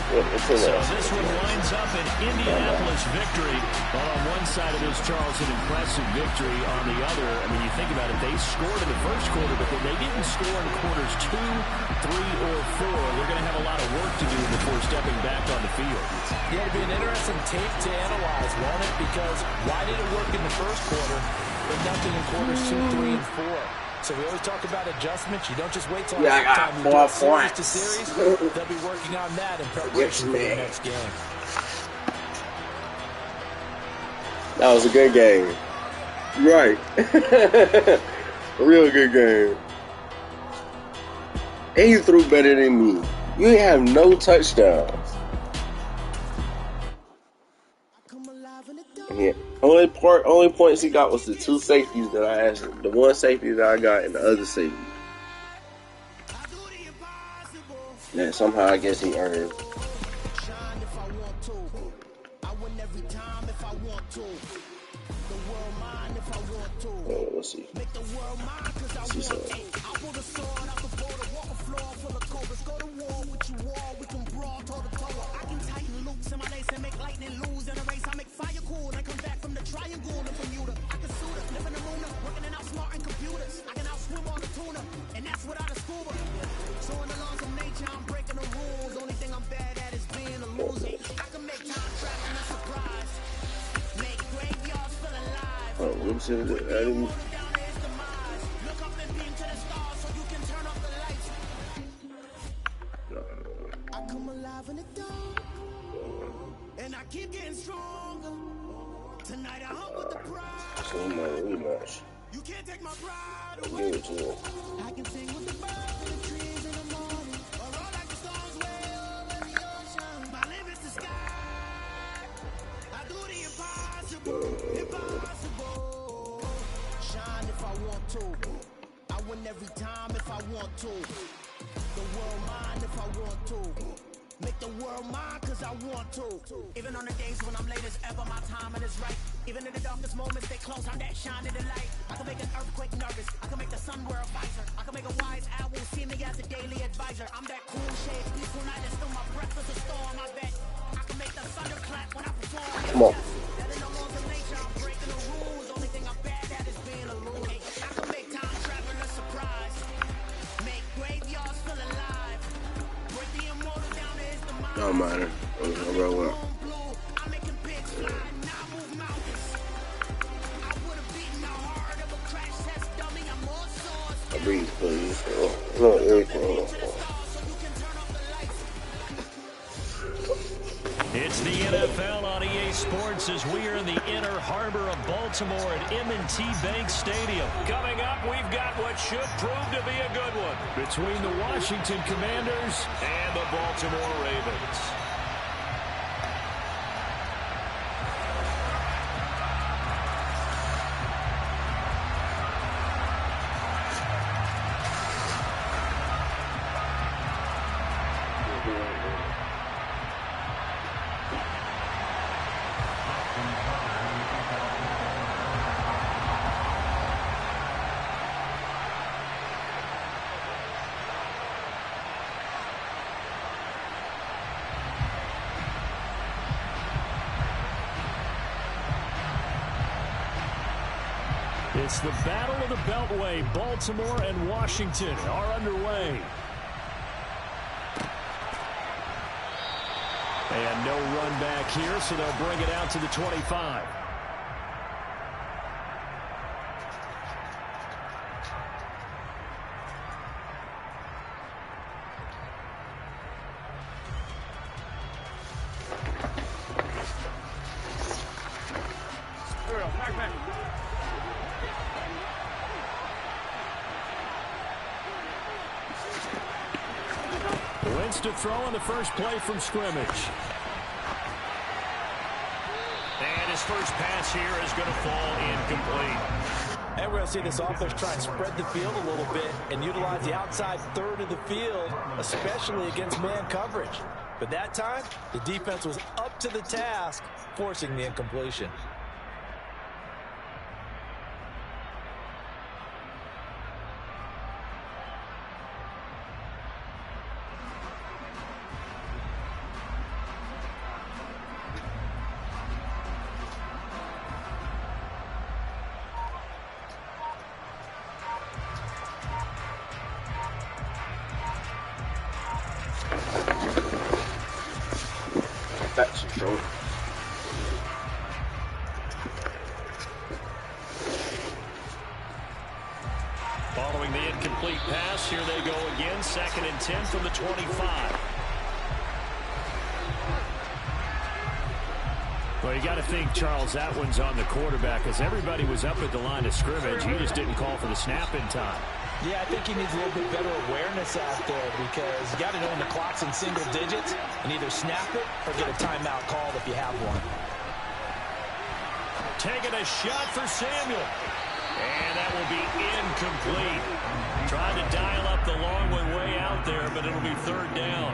So this one lines up an Indianapolis victory. Well, on one side of this, Charles, an impressive victory. On the other, I mean, you think about it, they scored in the first quarter, but then they didn't score in quarters 2, 3, or 4. They're going to have a lot of work to do before stepping back on the field. Yeah, it'd be an interesting tape to analyze, won't it? Because why did it work in the first quarter, but nothing in quarters 2, 3, and 4? So we always talk about adjustments. You don't just wait till halftime. You do it series to series. They'll be working on that in preparation for the next game. That was a good game. Right. A real good game. And you threw better than me. You ain't have no touchdowns. Yeah. Only points he got was the 2 safeties that I asked him. The 1 safety that I got and the other safety. Yeah, somehow I guess he earned. Oh, let's see. Let's see something. Oh, let me see. I didn't. Keep getting stronger. Tonight I hung with the pride. So my rematch. You can't take my pride I'll away. give it to him. I can sing with the birds and the trees in the morning. Or roll like the stars way over the ocean. My limit's the sky. I do the impossible. Impossible. Shine if I want to. I win every time if I want to. The world mine if I want to. Make the world mine cause I want to. Even on the days when I'm late as ever, my timing is right. Even in the darkest moments, they close, I'm that shining the light. I can make an earthquake nervous, I can make the sun wear a visor. I can make a wise owl see me as a daily advisor. I'm that cool shade, peaceful night, and still my breath is a storm, I bet. I can make the thunder clap when I perform. Come on. Don't matter. I'll roll up. I breathe, please. No, everything. It's the NFL on EA Sports as we are in the inner harbor of Baltimore at M&T Bank Stadium. Coming up, we've got what should prove to be a good one between the Washington Commanders and the Baltimore Ravens. It's the Battle of the Beltway. Baltimore and Washington are underway. And no run back here, so they'll bring it out to the 25. Wentz to throw on the first play from scrimmage. And his first pass here is going to fall incomplete. And we're going to see this offense try and spread the field a little bit and utilize the outside third of the field, especially against man coverage. But that time, the defense was up to the task, forcing the incompletion. That's true. Following the incomplete pass, here they go again. 2nd and 10 from the 25. Well, you got to think, Charles, that one's on the quarterback as everybody was up at the line of scrimmage. He just didn't call for the snap in time. Yeah, I think he needs a little bit better awareness out there because you got to know when the clock's in single digits and either snap it or get a timeout called if you have one. Taking a shot for Samuel. And that will be incomplete. Trying to dial up the long one way out there, but it'll be 3rd down.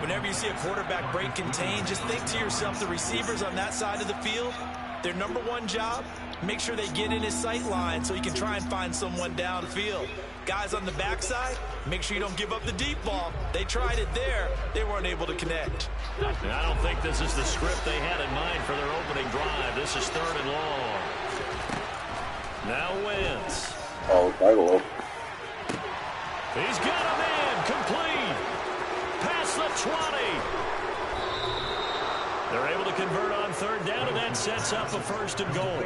Whenever you see a quarterback break contain, just think to yourself, the receivers on that side of the field, their number one job, make sure they get in his sight line so he can try and find someone downfield. Guys on the backside, make sure you don't give up the deep ball. They tried it there. They weren't able to connect. And I don't think this is the script they had in mind for their opening drive. This is 3rd and long. Now Wentz. Oh, I will. He's got a man complete. Past the 20. They're able to convert on 3rd down, and that sets up a 1st and goal.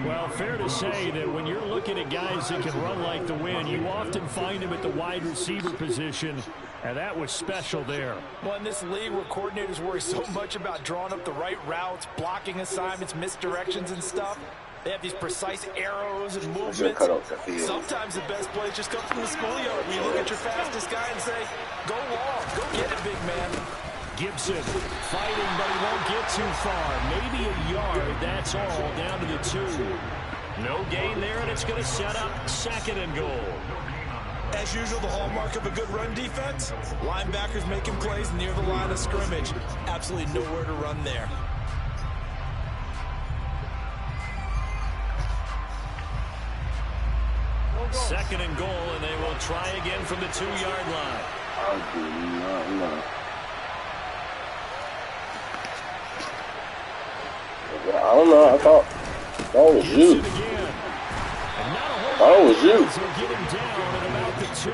Well, fair to say that when you're looking at guys that can run like the wind, you often find them at the wide receiver position, and that was special there. Well, in this league where coordinators worry so much about drawing up the right routes, blocking assignments, misdirections and stuff, they have these precise arrows and movements. Sometimes the best plays just come from the schoolyard where you look at your fastest guy and say, go long, go get it, big man. Gibson fighting, but he won't get too far. Maybe a yard, that's all, down to the 2. No gain there, and it's going to set up 2nd and goal. As usual, the hallmark of a good run defense, linebackers making plays near the line of scrimmage. Absolutely nowhere to run there. Second and goal, and they will try again from the 2-yard line. I do not know. I don't know. I thought that was you. That was you. Getting down at about the 2.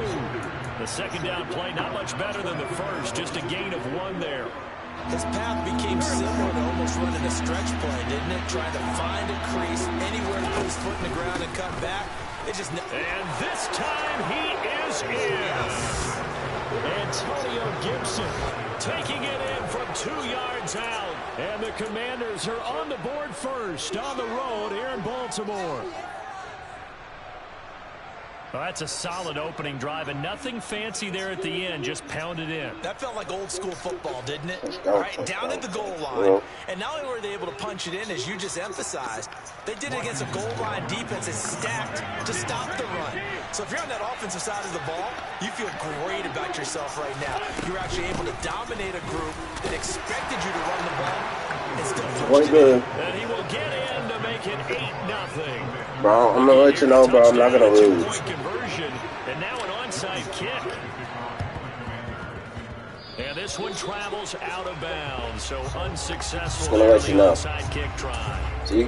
The 2nd down play, not much better than the first. Just a gain of 1 there. His path became similar to almost running a stretch play, didn't it? Trying to find a crease anywhere to put his foot in the ground and cut back. And this time he is in. Antonio Gibson taking it in from 2 yards out. And the Commanders are on the board first on the road here in Baltimore. Well, that's a solid opening drive, and nothing fancy there at the end, just pounded in. That felt like old school football, didn't it? All right, down at the goal line. And not only were they able to punch it in, as you just emphasized, they did it against a goal line defense that's stacked to stop the run. So if you're on that offensive side of the ball, you feel great about yourself right now. You're actually able to dominate a group that expected you to run the ball and still push it in. And he will get in to make it 8-0. Bro, I'm going to let you know, bro. I'm not going to lose. And now an onside kick. And this one travels out of bounds, so unsuccessful. Just gonna let you know. Onside kick try. So you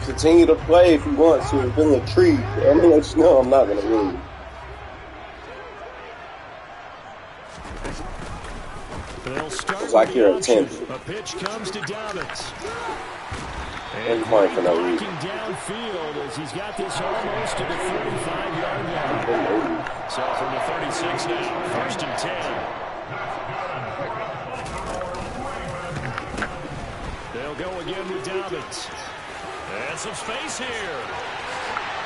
continue to play if you want to. It's been a treat. I'm gonna let you know I'm not gonna lose. It's like you're attempting. A pitch comes to Dobbins. And playing for no reason. Downfield as he's got this almost to the 45-yard line. So from the 36 now, 1st and 10. They'll go again with Dobbins. And some space here.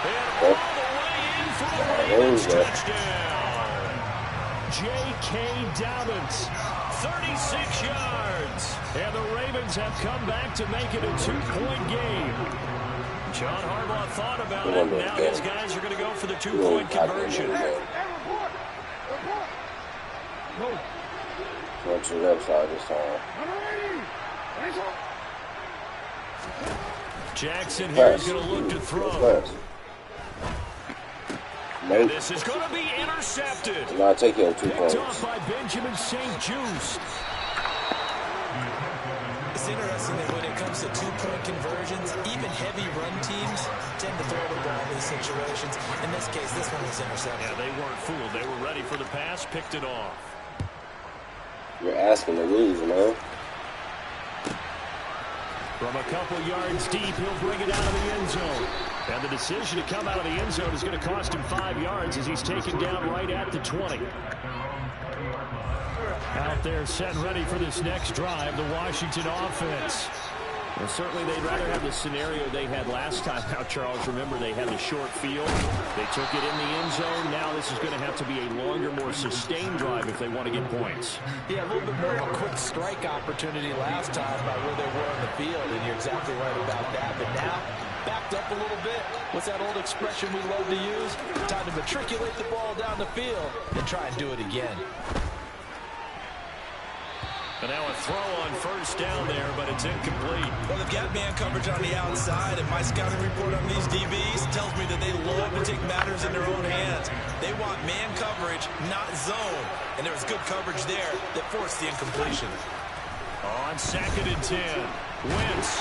And all the way in for the Ravens touchdown. J.K. Dobbins, 36 yards. And the Ravens have come back to make it a 2-point game. John Harbaugh thought about it. Now his guys are going to go for the 2-point conversion. Went to the left side this time. Jackson here is going to look to throw. Nope. This is going to be intercepted. No, I take it 2 points. Picked off by Benjamin St. Just. It's interesting that when it comes to 2-point conversions, even heavy run teams tend to throw the ball in these situations. In this case, this one was intercepted. Yeah, they weren't fooled. They were ready for the pass, picked it off. You're asking to lose, man. From a couple yards deep, he'll bring it out of the end zone. And the decision to come out of the end zone is going to cost him 5 yards as he's taken down right at the 20. Out there set and ready for this next drive, the Washington offense. Well, certainly they'd rather have the scenario they had last time. Now, Charles, remember they had a short field. They took it in the end zone. Now this is going to have to be a longer, more sustained drive if they want to get points. Yeah, a little bit more of a quick strike opportunity last time by where they were on the field, and you're exactly right about that. But now, backed up a little bit. What's that old expression we love to use? Time to matriculate the ball down the field and try and do it again. And now a throw on 1st down there, but it's incomplete. Well, they've got man coverage on the outside, and my scouting report on these DBs tells me that they love to take matters in their own hands. They want man coverage, not zone. And there was good coverage there that forced the incompletion. On 2nd and 10, Wentz.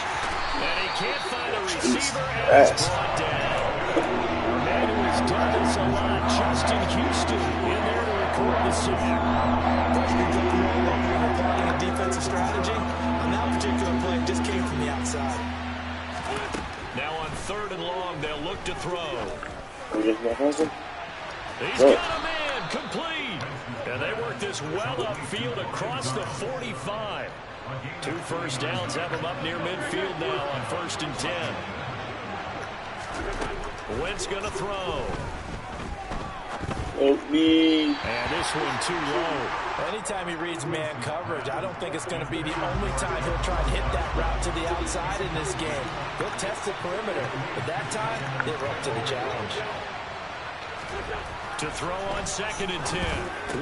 And he can't find a receiver, and it's brought down. A man who has done this a lot, Justin Houston, in there to record the sack. Defensive strategy on that particular play just came from the outside. Now on 3rd and long, they'll look to throw. He's got a man complete. And they work this well upfield across the 45. 2 first downs have them up near midfield now on 1st and 10. Wentz going to throw. And this one too low. Anytime he reads man coverage, I don't think it's going to be the only time he'll try and hit that route to the outside in this game. He'll test the perimeter, but that time, they were up to the challenge. To throw on 2nd and 10.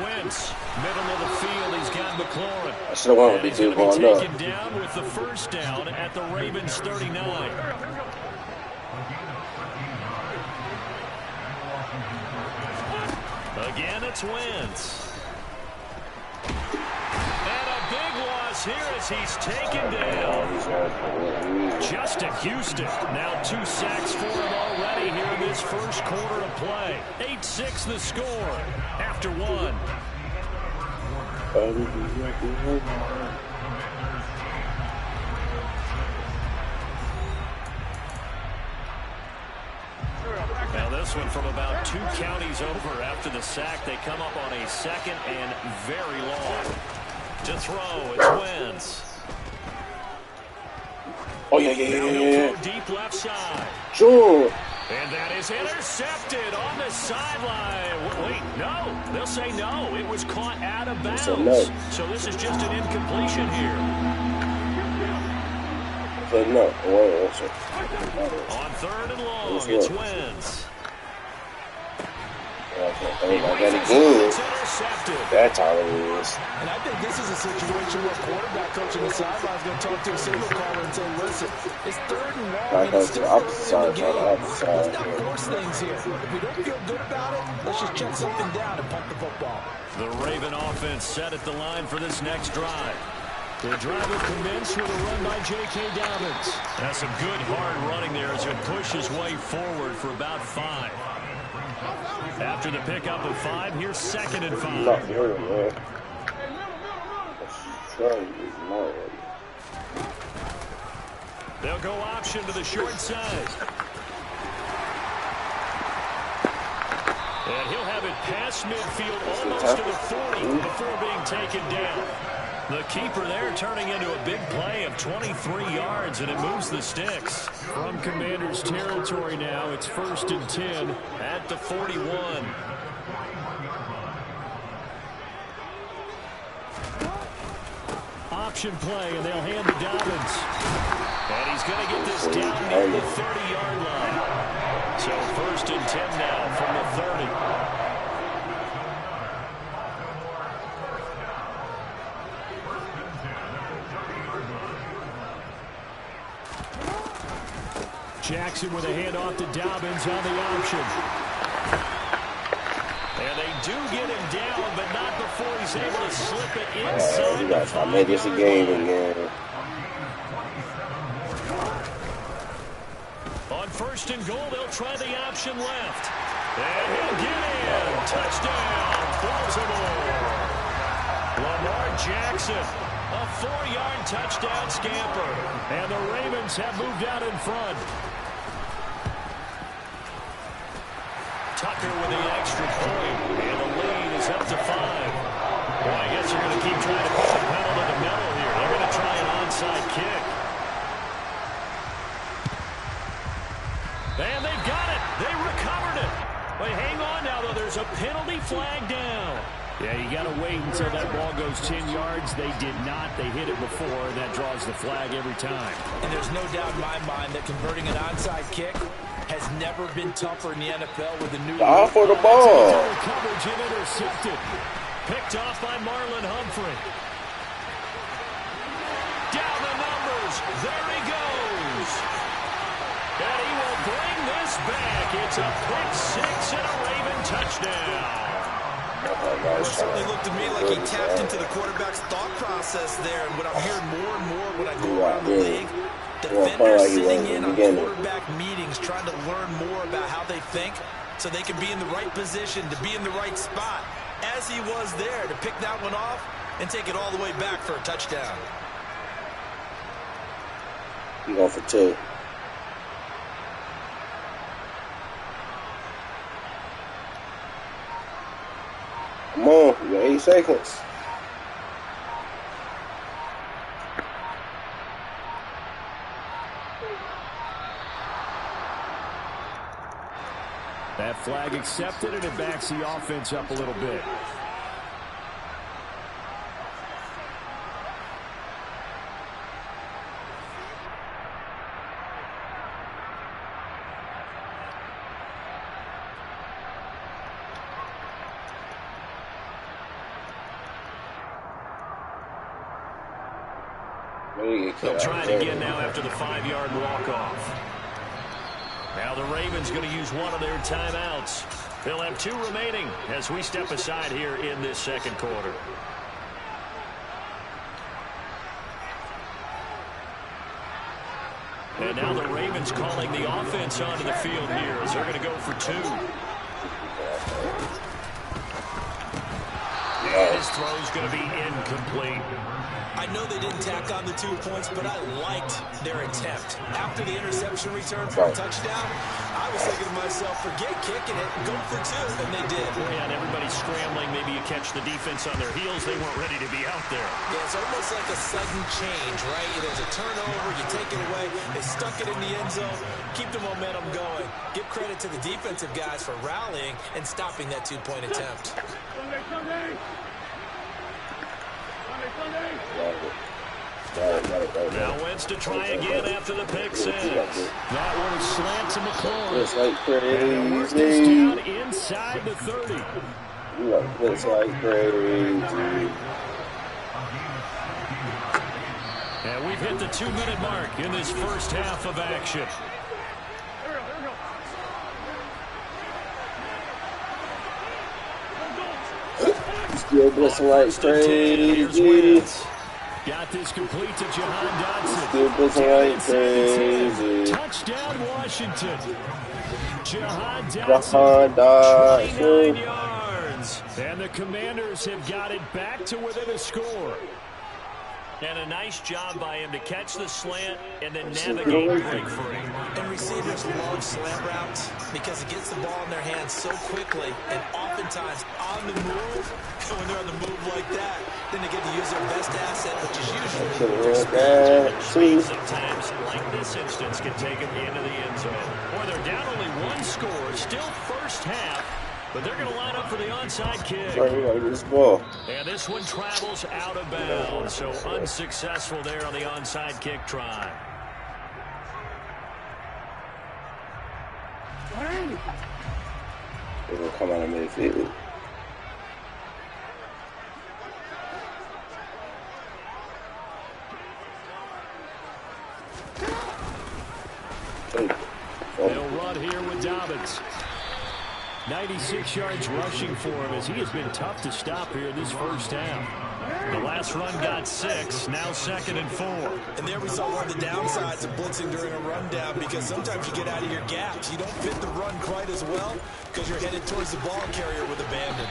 Wentz, middle of the field, he's got McLaurin. I should have won with He's the going to be ball taken down with the 1st down at the Ravens 39. Again, it's Wentz. And a big loss here as he's taken down. Justin Houston, now 2 sacks for him already here in this 1st quarter of play. 8-6 the score after 1. this one from about 2 counties over. After the sack, they come up on a 2nd and very long. To throw, it's Wentz. Oh, yeah. Deep left side. Sure. And that is intercepted on the sideline. Wait, no. They'll say no. It was caught out of bounds. So this is just an incompletion here. No. On 3rd and long, it's Wentz. I got again. That's all it is. And I think this is a situation where quarterback coach on the sideline is going to talk to a signal caller and say, listen, it's 3rd and long, and it's still early in the game. Let's not force things here. If we don't feel good about it, let's just check something down and punt the football. The Raven offense set at the line for this next drive. The drive will commence with a run by J.K. Dobbins. That's some good hard running there as he'll push his way forward for about 5. After the pickup of 5, here's 2nd and 5. Not really, man. They'll go option to the short side. And he'll have it past midfield almost to the 40 before being taken down. The keeper there turning into a big play of 23 yards, and it moves the sticks. From Commander's territory now, it's 1st and 10 at the 41. Option play, and they'll hand to Dobbins. And he's going to get this down near the 30-yard line. So 1st and 10 now from the 30. Jackson with a handoff to Dobbins on the option. And they do get him down, but not before he's able to slip it inside the 5-yard line. I made this a game again. On 1st and goal, they'll try the option left. And he'll get in. Touchdown, Baltimore. Lamar Jackson, a 4-yard touchdown scamper. And the Ravens have moved out in front. Tucker with the extra point, and the lead is up to 5. Well, I guess they're going to keep trying to push the pedal to the metal here. They're going to try an onside kick. And they've got it. They recovered it. Wait, hang on now, though. There's a penalty flag down. Yeah, you got to wait until that ball goes 10 yards. They did not. They hit it before, and that draws the flag every time. And there's no doubt in my mind that converting an onside kick has never been tougher in the NFL with the new All for the ball. Coverage and intercepted. Picked off by Marlon Humphrey. Down the numbers. There he goes. And he will bring this back. It's a pick 6 and a Raven touchdown. It certainly looked to me like he tapped into the quarterback's thought process there. And what I'm hearing more and more when I go around the league, defenders sitting in on quarterback meetings trying to learn more about how they think so they can be in the right position, to be in the right spot, as he was there, to pick that one off and take it all the way back for a touchdown. You going for 2. Come on, you got 8 seconds. That flag accepted, and it backs the offense up a little bit. They'll try it again now after the 5-yard walk-off. Now the Ravens going to use one of their timeouts. They'll have 2 remaining as we step aside here in this second quarter. And now the Ravens calling the offense onto the field here as they're going to go for 2. And his throw's going to be incomplete. I know they didn't tack on the 2 points, but I liked their attempt. After the interception return for a touchdown, I was thinking to myself, forget kicking it, go for 2, and they did. Yeah, and everybody's scrambling. Maybe you catch the defense on their heels. They weren't ready to be out there. Yeah, it's almost like a sudden change, right? There's a turnover, you take it away, they stuck it in the end zone, keep the momentum going. Give credit to the defensive guys for rallying and stopping that 2-point attempt. Now Wentz to try again after the pick six. That one is slant to McClure. It's like And work crazy. this down inside the 30. It's like crazy. And we've hit the 2-minute mark in this first half of action. Still blitzing like crazy. Got this complete to Jahan Dotson. Still blitzing like crazy. Touchdown, Washington. Jahan Jahan Dotson, 29 Dotson. yards. And the Commanders have got it back to within a score. And a nice job by him to catch the slant and then navigate break free. And receivers love slant routes because it gets the ball in their hands so quickly and oftentimes on the move. When they're on the move like that, then they get to use their best asset, which is usually their speed. Sometimes, like this instance, can take them into the end zone. Or they're down only 1 score, still first half, but they're going to line up for the onside kick. And this one travels out of bounds, so unsuccessful there on the onside kick try. It'll come out of midfield. They'll run here with Dobbins. 96 yards rushing for him as he has been tough to stop here in this first half. The last run got 6, now 2nd and 4. And there we saw one of the downsides of blitzing during a rundown because sometimes you get out of your gaps. You don't fit the run quite as well because you're headed towards the ball carrier with abandon.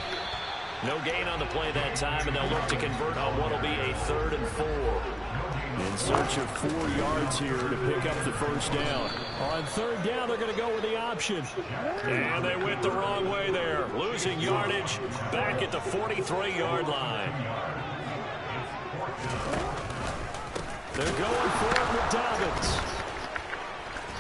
No gain on the play that time, and they'll look to convert on what will be a 3rd and 4. In search of 4 yards here to pick up the first down. On 3rd down, they're going to go with the option. And they went the wrong way there. Losing yardage back at the 43-yard line. They're going for it with Dobbins.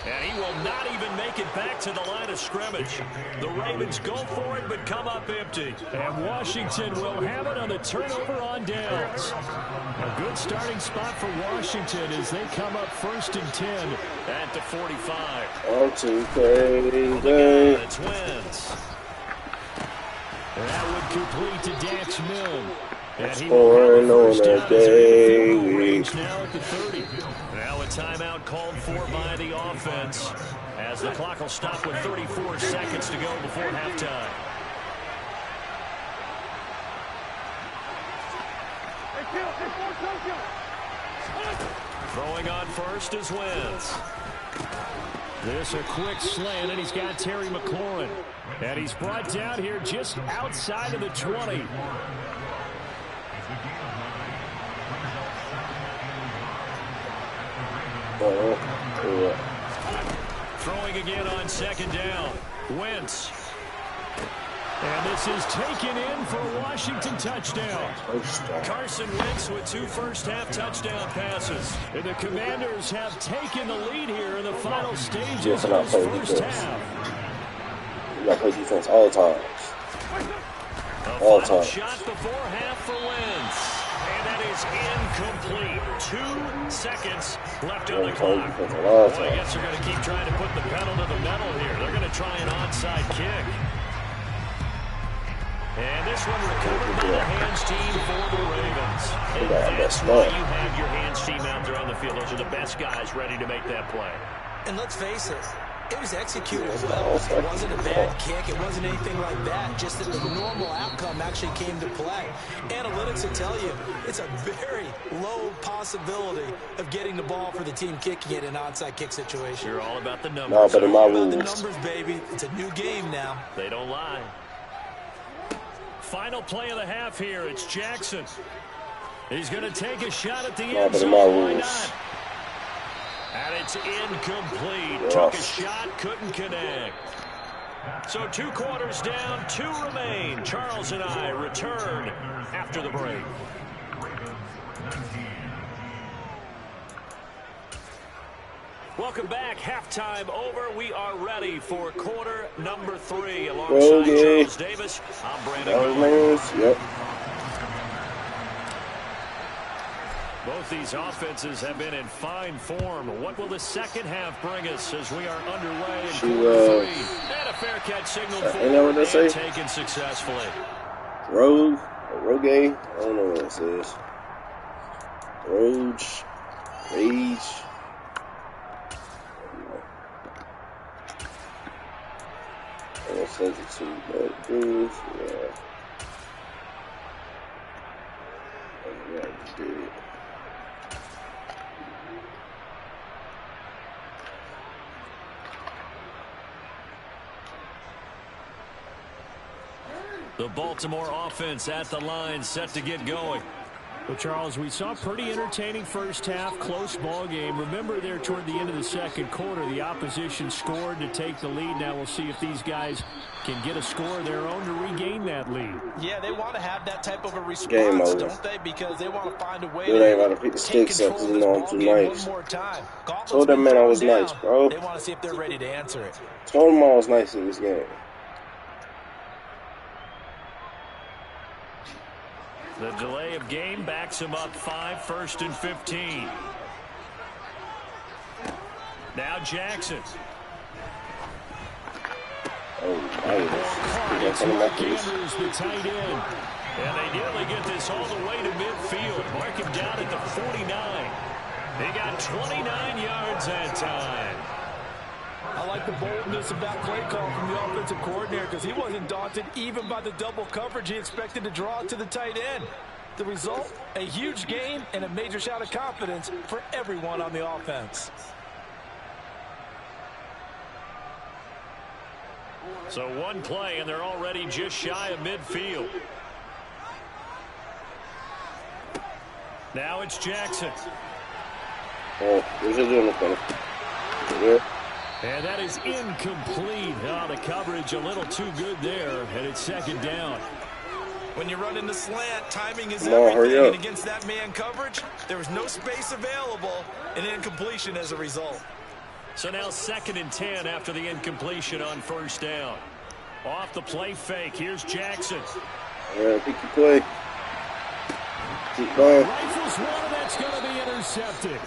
And he will not even make it back to the line of scrimmage. The Ravens go for it, but come up empty. And Washington will have it on the turnover on downs. A good starting spot for Washington as they come up 1st and 10 at the 45. I'm too crazy. It's Wentz. That would complete to Dax Milne. And he will have a first down as they're in field goal range now at the 30. Now a timeout called for by the offense as the clock will stop with 34 seconds to go before halftime. Throwing on first is Wentz. This a quick slant, and he's got Terry McLaurin. And he's brought down here just outside of the 20. Throwing again on 2nd down. Wentz. And this is taken in for a Washington touchdown. Carson Wentz with 2 first-half touchdown passes. And the Commanders have taken the lead here in the final stages of this first half. You got to play defense all the time. All time. Shot before half for Wentz. And that is incomplete. 2 seconds left on the clock. Boy, I guess they're going to keep trying to put the pedal to the metal here. They're going to try an onside kick. And this one recovered by the hands team for the Ravens. And that's why you have your hands team out there on the field. Those are the best guys ready to make that play. And let's face it, it was executed well. It wasn't a bad kick. It wasn't anything like that. Just that the normal outcome actually came to play. Analytics will tell you it's a very low possibility of getting the ball for the team kicking it in an onside kick situation. You're all about the numbers. No, but all about the numbers, baby. It's a new game now. They don't lie. Final play of the half here. It's Jackson. He's going to take a shot at the No, end but in zone. my Why rules. not? And it's incomplete. Yes. Took a shot, couldn't connect. So 2 quarters down, 2 remain. Charles and I return after the break. Welcome back. Halftime over. We are ready for quarter number 3. Alongside Charles Davis, I'm Brandon. Yep. Both these offenses have been in fine form. What will the second half bring us as we are underway in quarter 3? And a fair catch signaled for and taken successfully. Rogue, I don't know what it says. Rage. I'll send it to that dude. Yeah. The Baltimore offense at the line, set to get going. Well, Charles, we saw a pretty entertaining first half, close ball game. Remember there toward the end of the second quarter, the opposition scored to take the lead. Now we'll see if these guys can get a score of their own to regain that lead. Yeah, they want to have that type of a response, don't they? Because they want to find a way to take control of this ball game one more time. Told that man I was nice, bro. They want to see if they're ready to answer it. Told him I was nice in this game. The delay of game backs him up 5, 1st and 15. Now Jackson. It's Mark Andrews, the tight end. And they nearly get this all the way to midfield. Mark him down at the 49. They got 29 yards that time. I like the boldness of that play call from the offensive coordinator because he wasn't daunted even by the double coverage he expected to draw to the tight end. The result, a huge gain and a major shot of confidence for everyone on the offense. So one play, and they're already just shy of midfield. Now it's Jackson. Oh, there's a little funny. Yeah. And that is incomplete. Oh, the coverage a little too good there, and it's second down. When you run in the slant, timing is everything, and against that man coverage, there was no space available, and incompletion as a result. So now 2nd and 10 after the incompletion on first down. Off the play fake, here's Jackson. Yeah, pick your play. Keep going. Rifles one, that's going to be intercepted.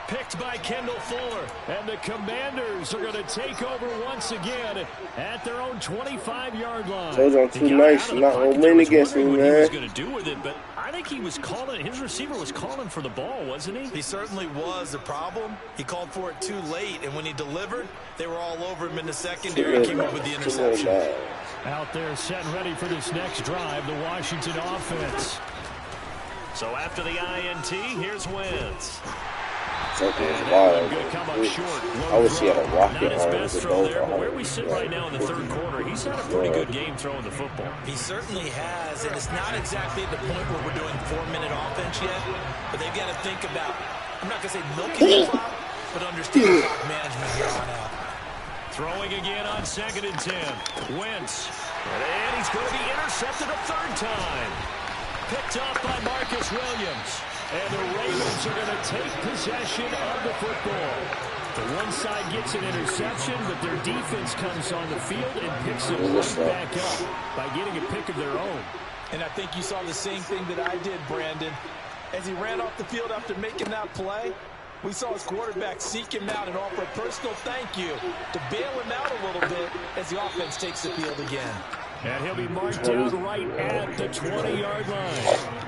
Picked by Kendall Fuller, and the Commanders are going to take over once again at their own 25-yard line. Told you I'm too nice, not going to win against me, man. What he was going to do with it, but I think he was calling, his receiver was calling for the ball, wasn't he? He certainly was. The problem, he called for it too late, and when he delivered, they were all over him in the secondary and came up with the interception. Out there set and ready for this next drive, the Washington offense. So after the INT, here's Wentz. Something was wild. I wish he had a rocket on his throw there, but where we sit right now in the third quarter, he's had a pretty good game throwing the football. He certainly has, and it's not exactly at the point where we're doing 4-minute offense yet, but they've got to think about, I'm not going to say milking the clock, but understand clock management here on out. Throwing again on 2nd and 10. Wentz. And he's going to be intercepted a 3rd time. Picked up by Marcus Williams. And the Ravens are going to take possession of the football. The one side gets an interception, but their defense comes on the field and picks it right back up by getting a pick of their own. And I think you saw the same thing that I did, Brandon. As he ran off the field after making that play, we saw his quarterback seek him out and offer a personal thank you to bail him out a little bit as the offense takes the field again. And he'll be marked down right at the 20-yard line.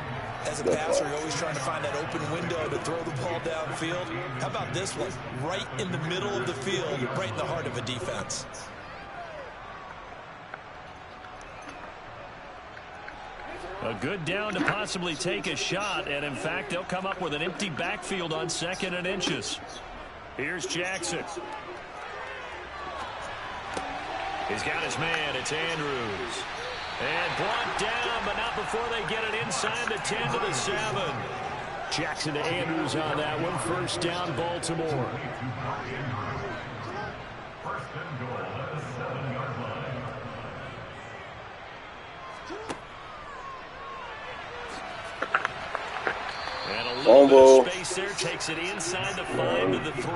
As a passer, you're always trying to find that open window to throw the ball downfield. How about this one? Right in the middle of the field, right in the heart of a defense. A good down to possibly take a shot, and in fact, they'll come up with an empty backfield on 2nd and inches. Here's Jackson. He's got his man. It's Andrews. And brought down, but not before they get it inside the 10 to the 7. Jackson to Andrews on that one. First down, Baltimore. And a little bit of space there. Takes it inside the 5 to the 3.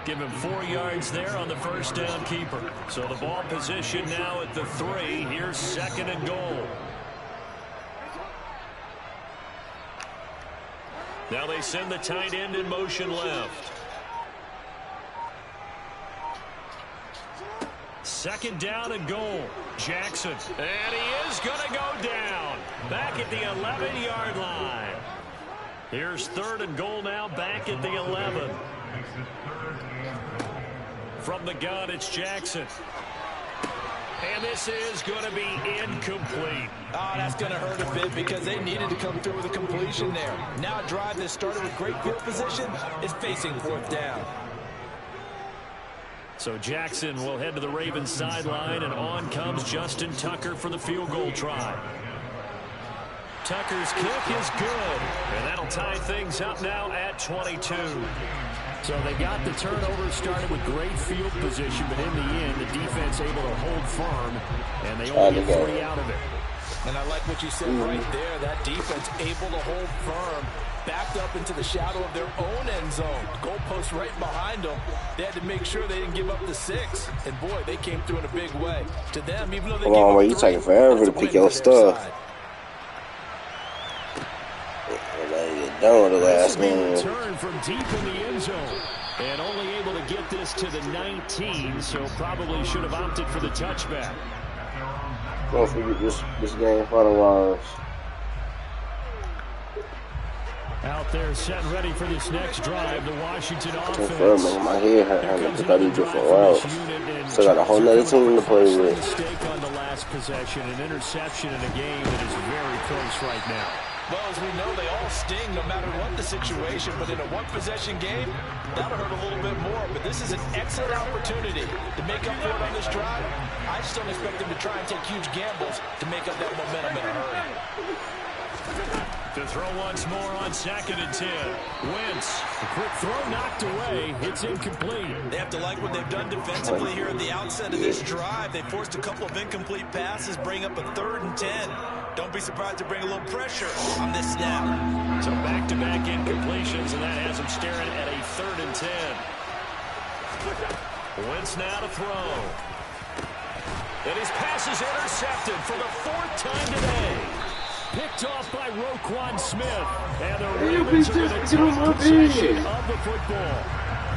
Give him 4 yards there on the first down keeper. So the ball position now at the 3. Here's 2nd and goal. Now they send the tight end in motion left. 2nd down and goal. Jackson. And he is going to go down. Back at the 11-yard line. Here's 3rd and goal now, back at the 11. From the gun, it's Jackson. And this is going to be incomplete. Oh, that's going to hurt a bit because they needed to come through with a completion there. Now a drive that started with great field position is facing 4th down. So Jackson will head to the Ravens sideline, and on comes Justin Tucker for the field goal try. Tucker's kick is good, and that'll tie things up now at 22. So they got the turnover started with great field position, but in the end, the defense able to hold firm, and they only get 3 out of it. And I like what you said right there. That defense able to hold firm, backed up into the shadow of their own end zone. Goalpost right behind them. They had to make sure they didn't give up the 6. And, boy, they came through in a big way. To them, even though they gave up 3, you taking forever to pick your stuff. Done with the last man. Turn from deep in the end zone. And only able to get this to the 19, so probably should have opted for the touchback. Don't forget this game finalized. Out there set ready for this next drive, the Washington offense. My head hurt. I need different routes. Still got a whole nother team to play with. Mistake on the last possession, an interception in a game that is very close right now. Well, as we know, they all sting no matter what the situation, but in a one-possession game, that'll hurt a little bit more. But this is an excellent opportunity to make up for it on this drive. I just don't expect them to try and take huge gambles to make up that momentum in a hurry. To throw once more on 2nd and 10. Wentz. A quick throw knocked away. It's incomplete. They have to like what they've done defensively here at the outset of this drive. They forced a couple of incomplete passes, bring up a 3rd and 10. Don't be surprised to bring a little pressure on this snap. So back-to-back incompletions, and that has them staring at a 3rd and 10. Wentz now to throw. And his pass is intercepted for the 4th time today. Picked off by Roquan Smith. And the Ravens are going to take possession of the football.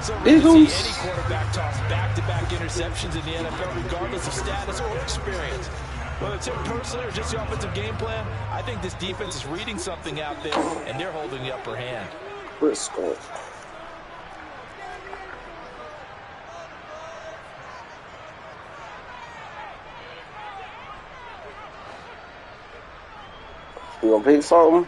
So really see any quarterback toss back-to-back interceptions in the NFL, regardless of status or experience. Whether it's him personally or just the offensive game plan, I think this defense is reading something out there, and they're holding the upper hand. Briscoe. You gonna pick something?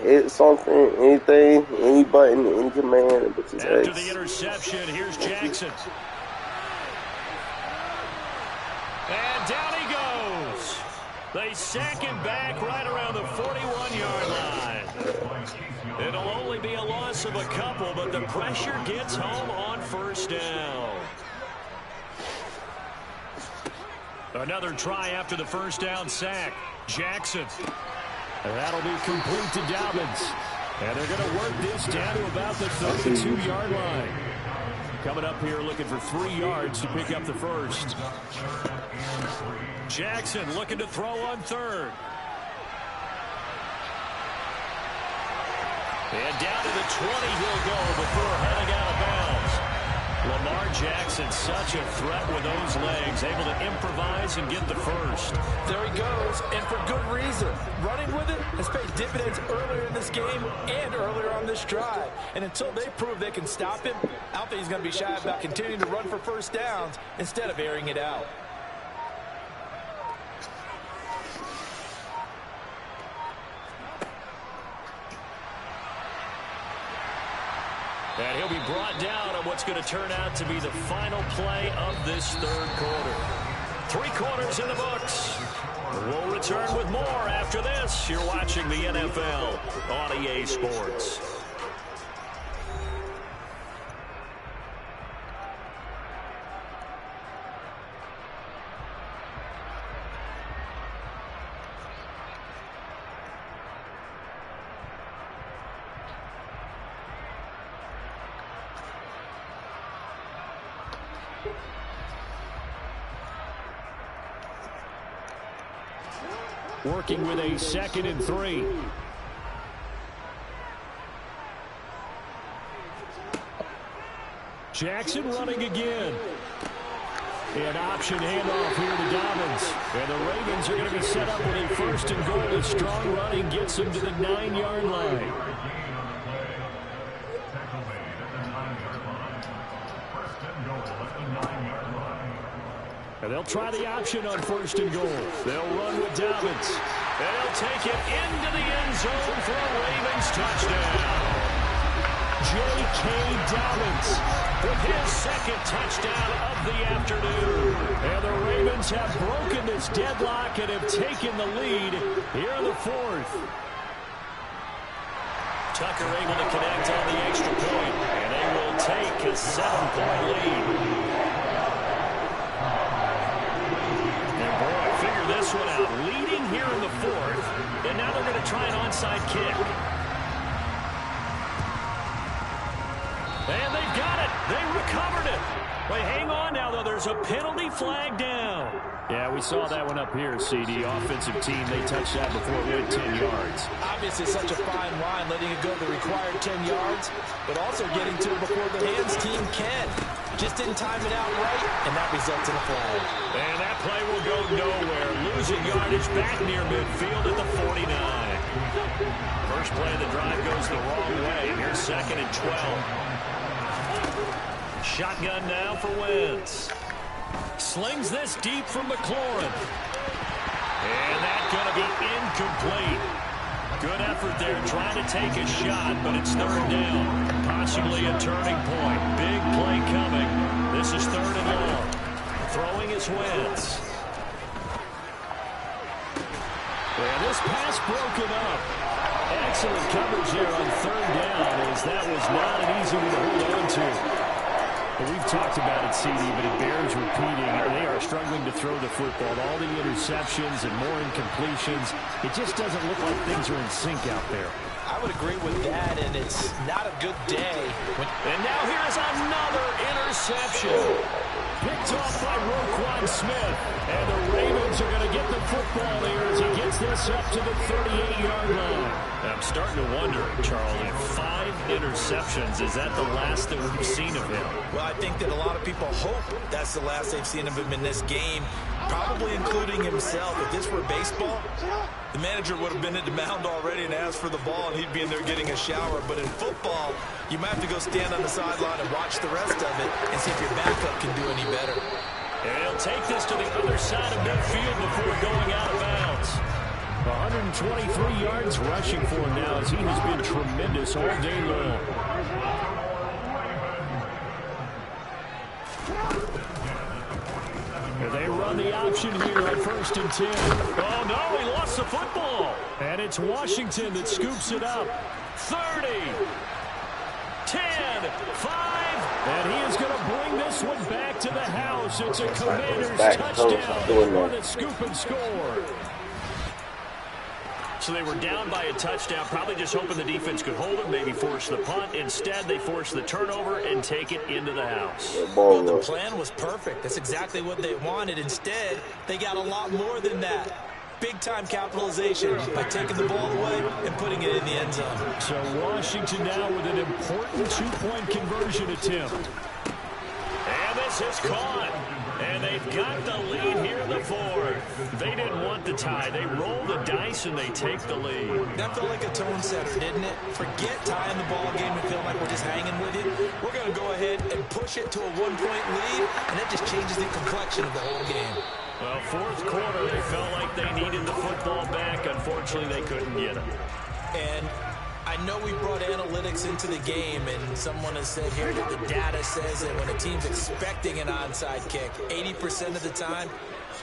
Hit something, anything, any button, any command. After the interception, here's Jackson. And down he goes. They sack him back right around the 41-yard line. It'll only be a loss of a couple, but the pressure gets home on 1st down. Another try after the 1st down sack. Jackson. And that'll be complete to Dobbins. And they're going to work this down to about the 32-yard line. Coming up here looking for 3 yards to pick up the 1st. Jackson looking to throw on 3rd. And down to the 20 he'll go before heading out of bounds. Lamar Jackson, such a threat with those legs, able to improvise and get the 1st. There he goes, and for good reason. Running with it has paid dividends earlier in this game and earlier on this drive. And until they prove they can stop him, I don't think he's going to be shy about continuing to run for 1st downs instead of airing it out. And he'll be brought down on what's going to turn out to be the final play of this 3rd quarter. 3 quarters in the books. We'll return with more after this. You're watching the NFL on EA Sports. Working with a 2nd and 3. Jackson running again. An option handoff here to Dobbins. And the Ravens are going to be set up with a 1st and goal. A strong running gets them to the 9-yard line. And they'll try the option on 1st and goal. They'll run with Dobbins. And they'll take it into the end zone for a Ravens touchdown. J.K. Dobbins with his 2nd touchdown of the afternoon. And the Ravens have broken this deadlock and have taken the lead here in the 4th. Tucker able to connect on the extra point. And they will take a 7-point lead. This one out, leading here in the 4th, and now they're going to try an onside kick. And they've got it. They recovered it. Wait, hang on now, though. There's a penalty flag down. Yeah, we saw that one up here, CD. Offensive team, they touched that before it went 10 yards. Obviously, such a fine line, letting it go the required 10 yards, but also getting to it before the hands team can. Just didn't time it out right, and that results in a flag. And that play will go nowhere. Losing yardage back near midfield at the 49. First play of the drive goes the wrong way. Here's 2nd and 12. Shotgun now for Wentz. Slings this deep from McLaurin. And that's going to be incomplete. Good effort there trying to take a shot, but it's 3rd down. Possibly a turning point. Big play coming. This is 3rd and long. Throwing is Wentz. And this pass broken up. Excellent coverage there on 3rd down, as that was not an easy one to hold on to. Well, we've talked about it, CD, but it bears repeating. They are struggling to throw the football. All the interceptions and more incompletions. It just doesn't look like things are in sync out there. I would agree with that, and it's not a good day. And now here's another interception. Picked off by Roquan Smith. And the Ravens are going to get the football here as he gets this up to the 38-yard line. I'm starting to wonder, Charles, if 5 interceptions, is that the last that we've seen of him? Well, I think that a lot of people hope that's the last they've seen of him in this game, probably including himself. If this were baseball, the manager would have been at the mound already and asked for the ball, and he'd be in there getting a shower. But in football, you might have to go stand on the sideline and watch the rest of it and see if your backup can do any better. And he'll take this to the other side of midfield before going out of bounds. 123 yards rushing for him now, as he has been tremendous all day long. And they run the option here on 1st and 10. Oh, no, he lost the football. And it's Washington that scoops it up. 30, 10, 5, and he is going to bring this one back to the house. It's a Commanders touchdown. They run it, scoop and score. So they were down by a touchdown, probably just hoping the defense could hold it, maybe force the punt. Instead, they force the turnover and take it into the house. Well, the plan was perfect. That's exactly what they wanted. Instead, they got a lot more than that. Big-time capitalization by taking the ball away and putting it in the end zone. So Washington now with an important 2-point conversion attempt. And this is caught. And they've got the lead here in the 4th. They didn't want the tie. They roll the dice and they take the lead. That felt like a tone setter, didn't it? Forget tying the ball game and feel like we're just hanging with it. We're going to go ahead and push it to a 1-point lead, and that just changes the complexion of the whole game. Well, 4th quarter, they felt like they needed the football back. Unfortunately, they couldn't get it. And I know we brought analytics into the game, and someone has said here that the data says that when a team's expecting an onside kick, 80% of the time,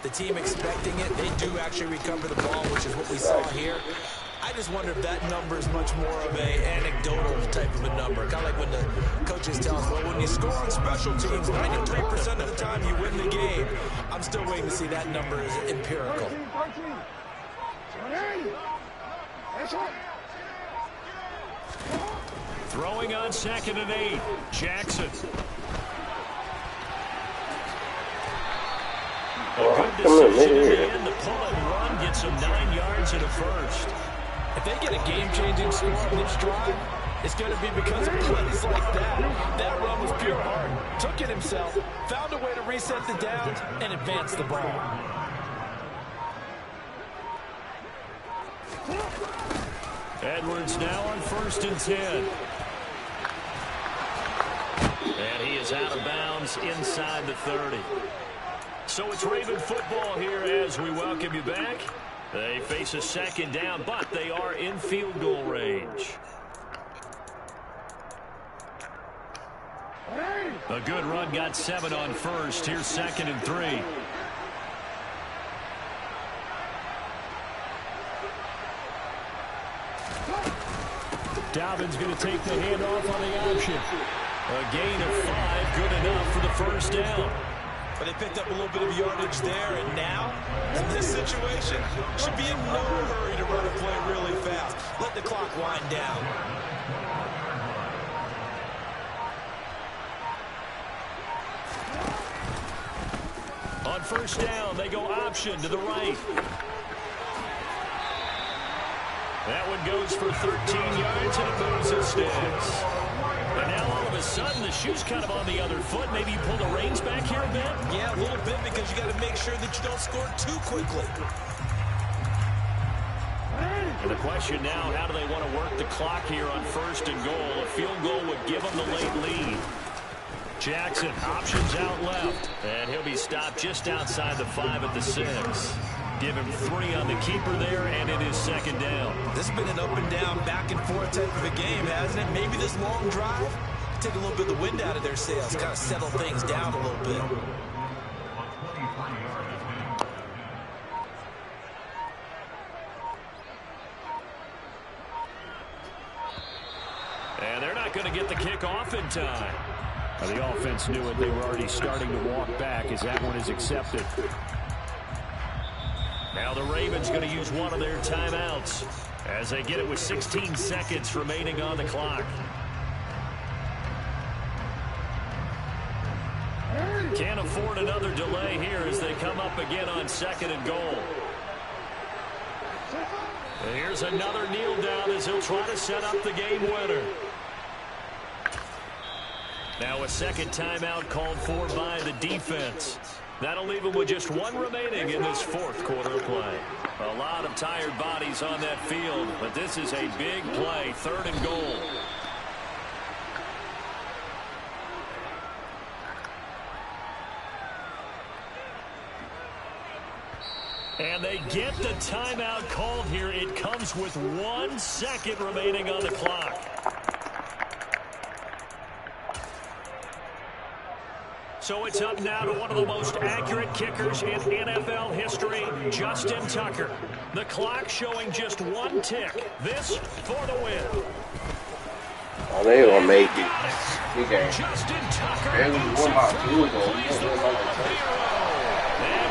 the team expecting it, they do actually recover the ball, which is what we saw here. I just wonder if that number is much more of a anecdotal type of a number. Kind of like when the coaches tell us, well, when you score on special teams, 93% of the time you win the game. I'm still waiting to see that number is empirical. Throwing on 2nd and 8. Jackson. A good decision in the end. The pull and run gets him 9 yards and a first. If they get a game-changing score on this drive, it's going to be because of plays like that. That run was pure heart. Took it himself, found a way to reset the downs, and advance the ball. Edwards now on 1st and 10. And he is out of bounds inside the 30. So it's Raven football here as we welcome you back. They face a 2nd down, but they are in field goal range. A good run got 7 on 1st. Here's 2nd and 3. Dalvin's going to take the handoff on the option. A gain of 5, good enough for the first down. But they picked up a little bit of yardage there, and now, in this situation, should be in no hurry to run a play really fast. Let the clock wind down. On 1st down, they go option to the right. That one goes for 13 yards, and it moves his sticks. And now all of a sudden, the shoe's kind of on the other foot. Maybe you pull the reins back here a bit? Yeah, a little bit, because you got to make sure that you don't score too quickly. And the question now, how do they want to work the clock here on 1st and goal? A field goal would give them the late lead. Jackson options out left, and he'll be stopped just outside the 5 at the 6. Give him 3 on the keeper there, and it is 2nd down. This has been an up and down, back and forth type of a game, hasn't it? Maybe this long drive, take a little bit of the wind out of their sails, kind of settle things down a little bit. And they're not going to get the kick off in time. The offense knew it. They were already starting to walk back as that one is accepted. Now the Ravens going to use one of their timeouts as they get it with 16 seconds remaining on the clock. Can't afford another delay here as they come up again on 2nd and goal. And here's another kneel down as he'll try to set up the game winner. Now a 2nd timeout called for by the defense. That'll leave them with just 1 remaining in this 4th quarter of play. A lot of tired bodies on that field, but this is a big play, 3rd and goal. And they get the timeout called here. It comes with 1 second remaining on the clock. So it's up now to one of the most accurate kickers in NFL history, Justin Tucker. The clock showing just 1 tick. This for the win. Oh, they gonna make it. Big game. Justin Tucker. And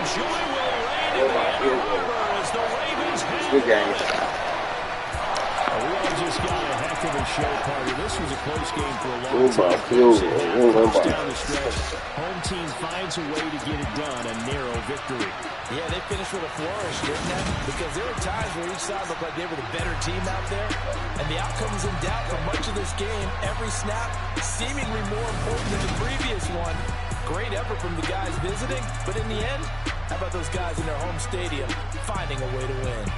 joy will reign in the Ann Arbor as the Ravens head. Good game. We all just got a heck of a show party. This was a close game for a long time. Down the stretch, home team finds a way to get it done, a narrow victory. Yeah, they finished with a flourish, didn't they? Because there were times where each side looked like they were the better team out there, and the outcome was in doubt for much of this game. Every snap seemingly more important than the previous one. Great effort from the guys visiting, but in the end, how about those guys in their home stadium finding a way to win?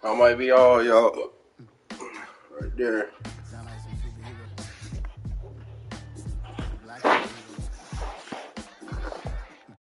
I might be all y'all right there.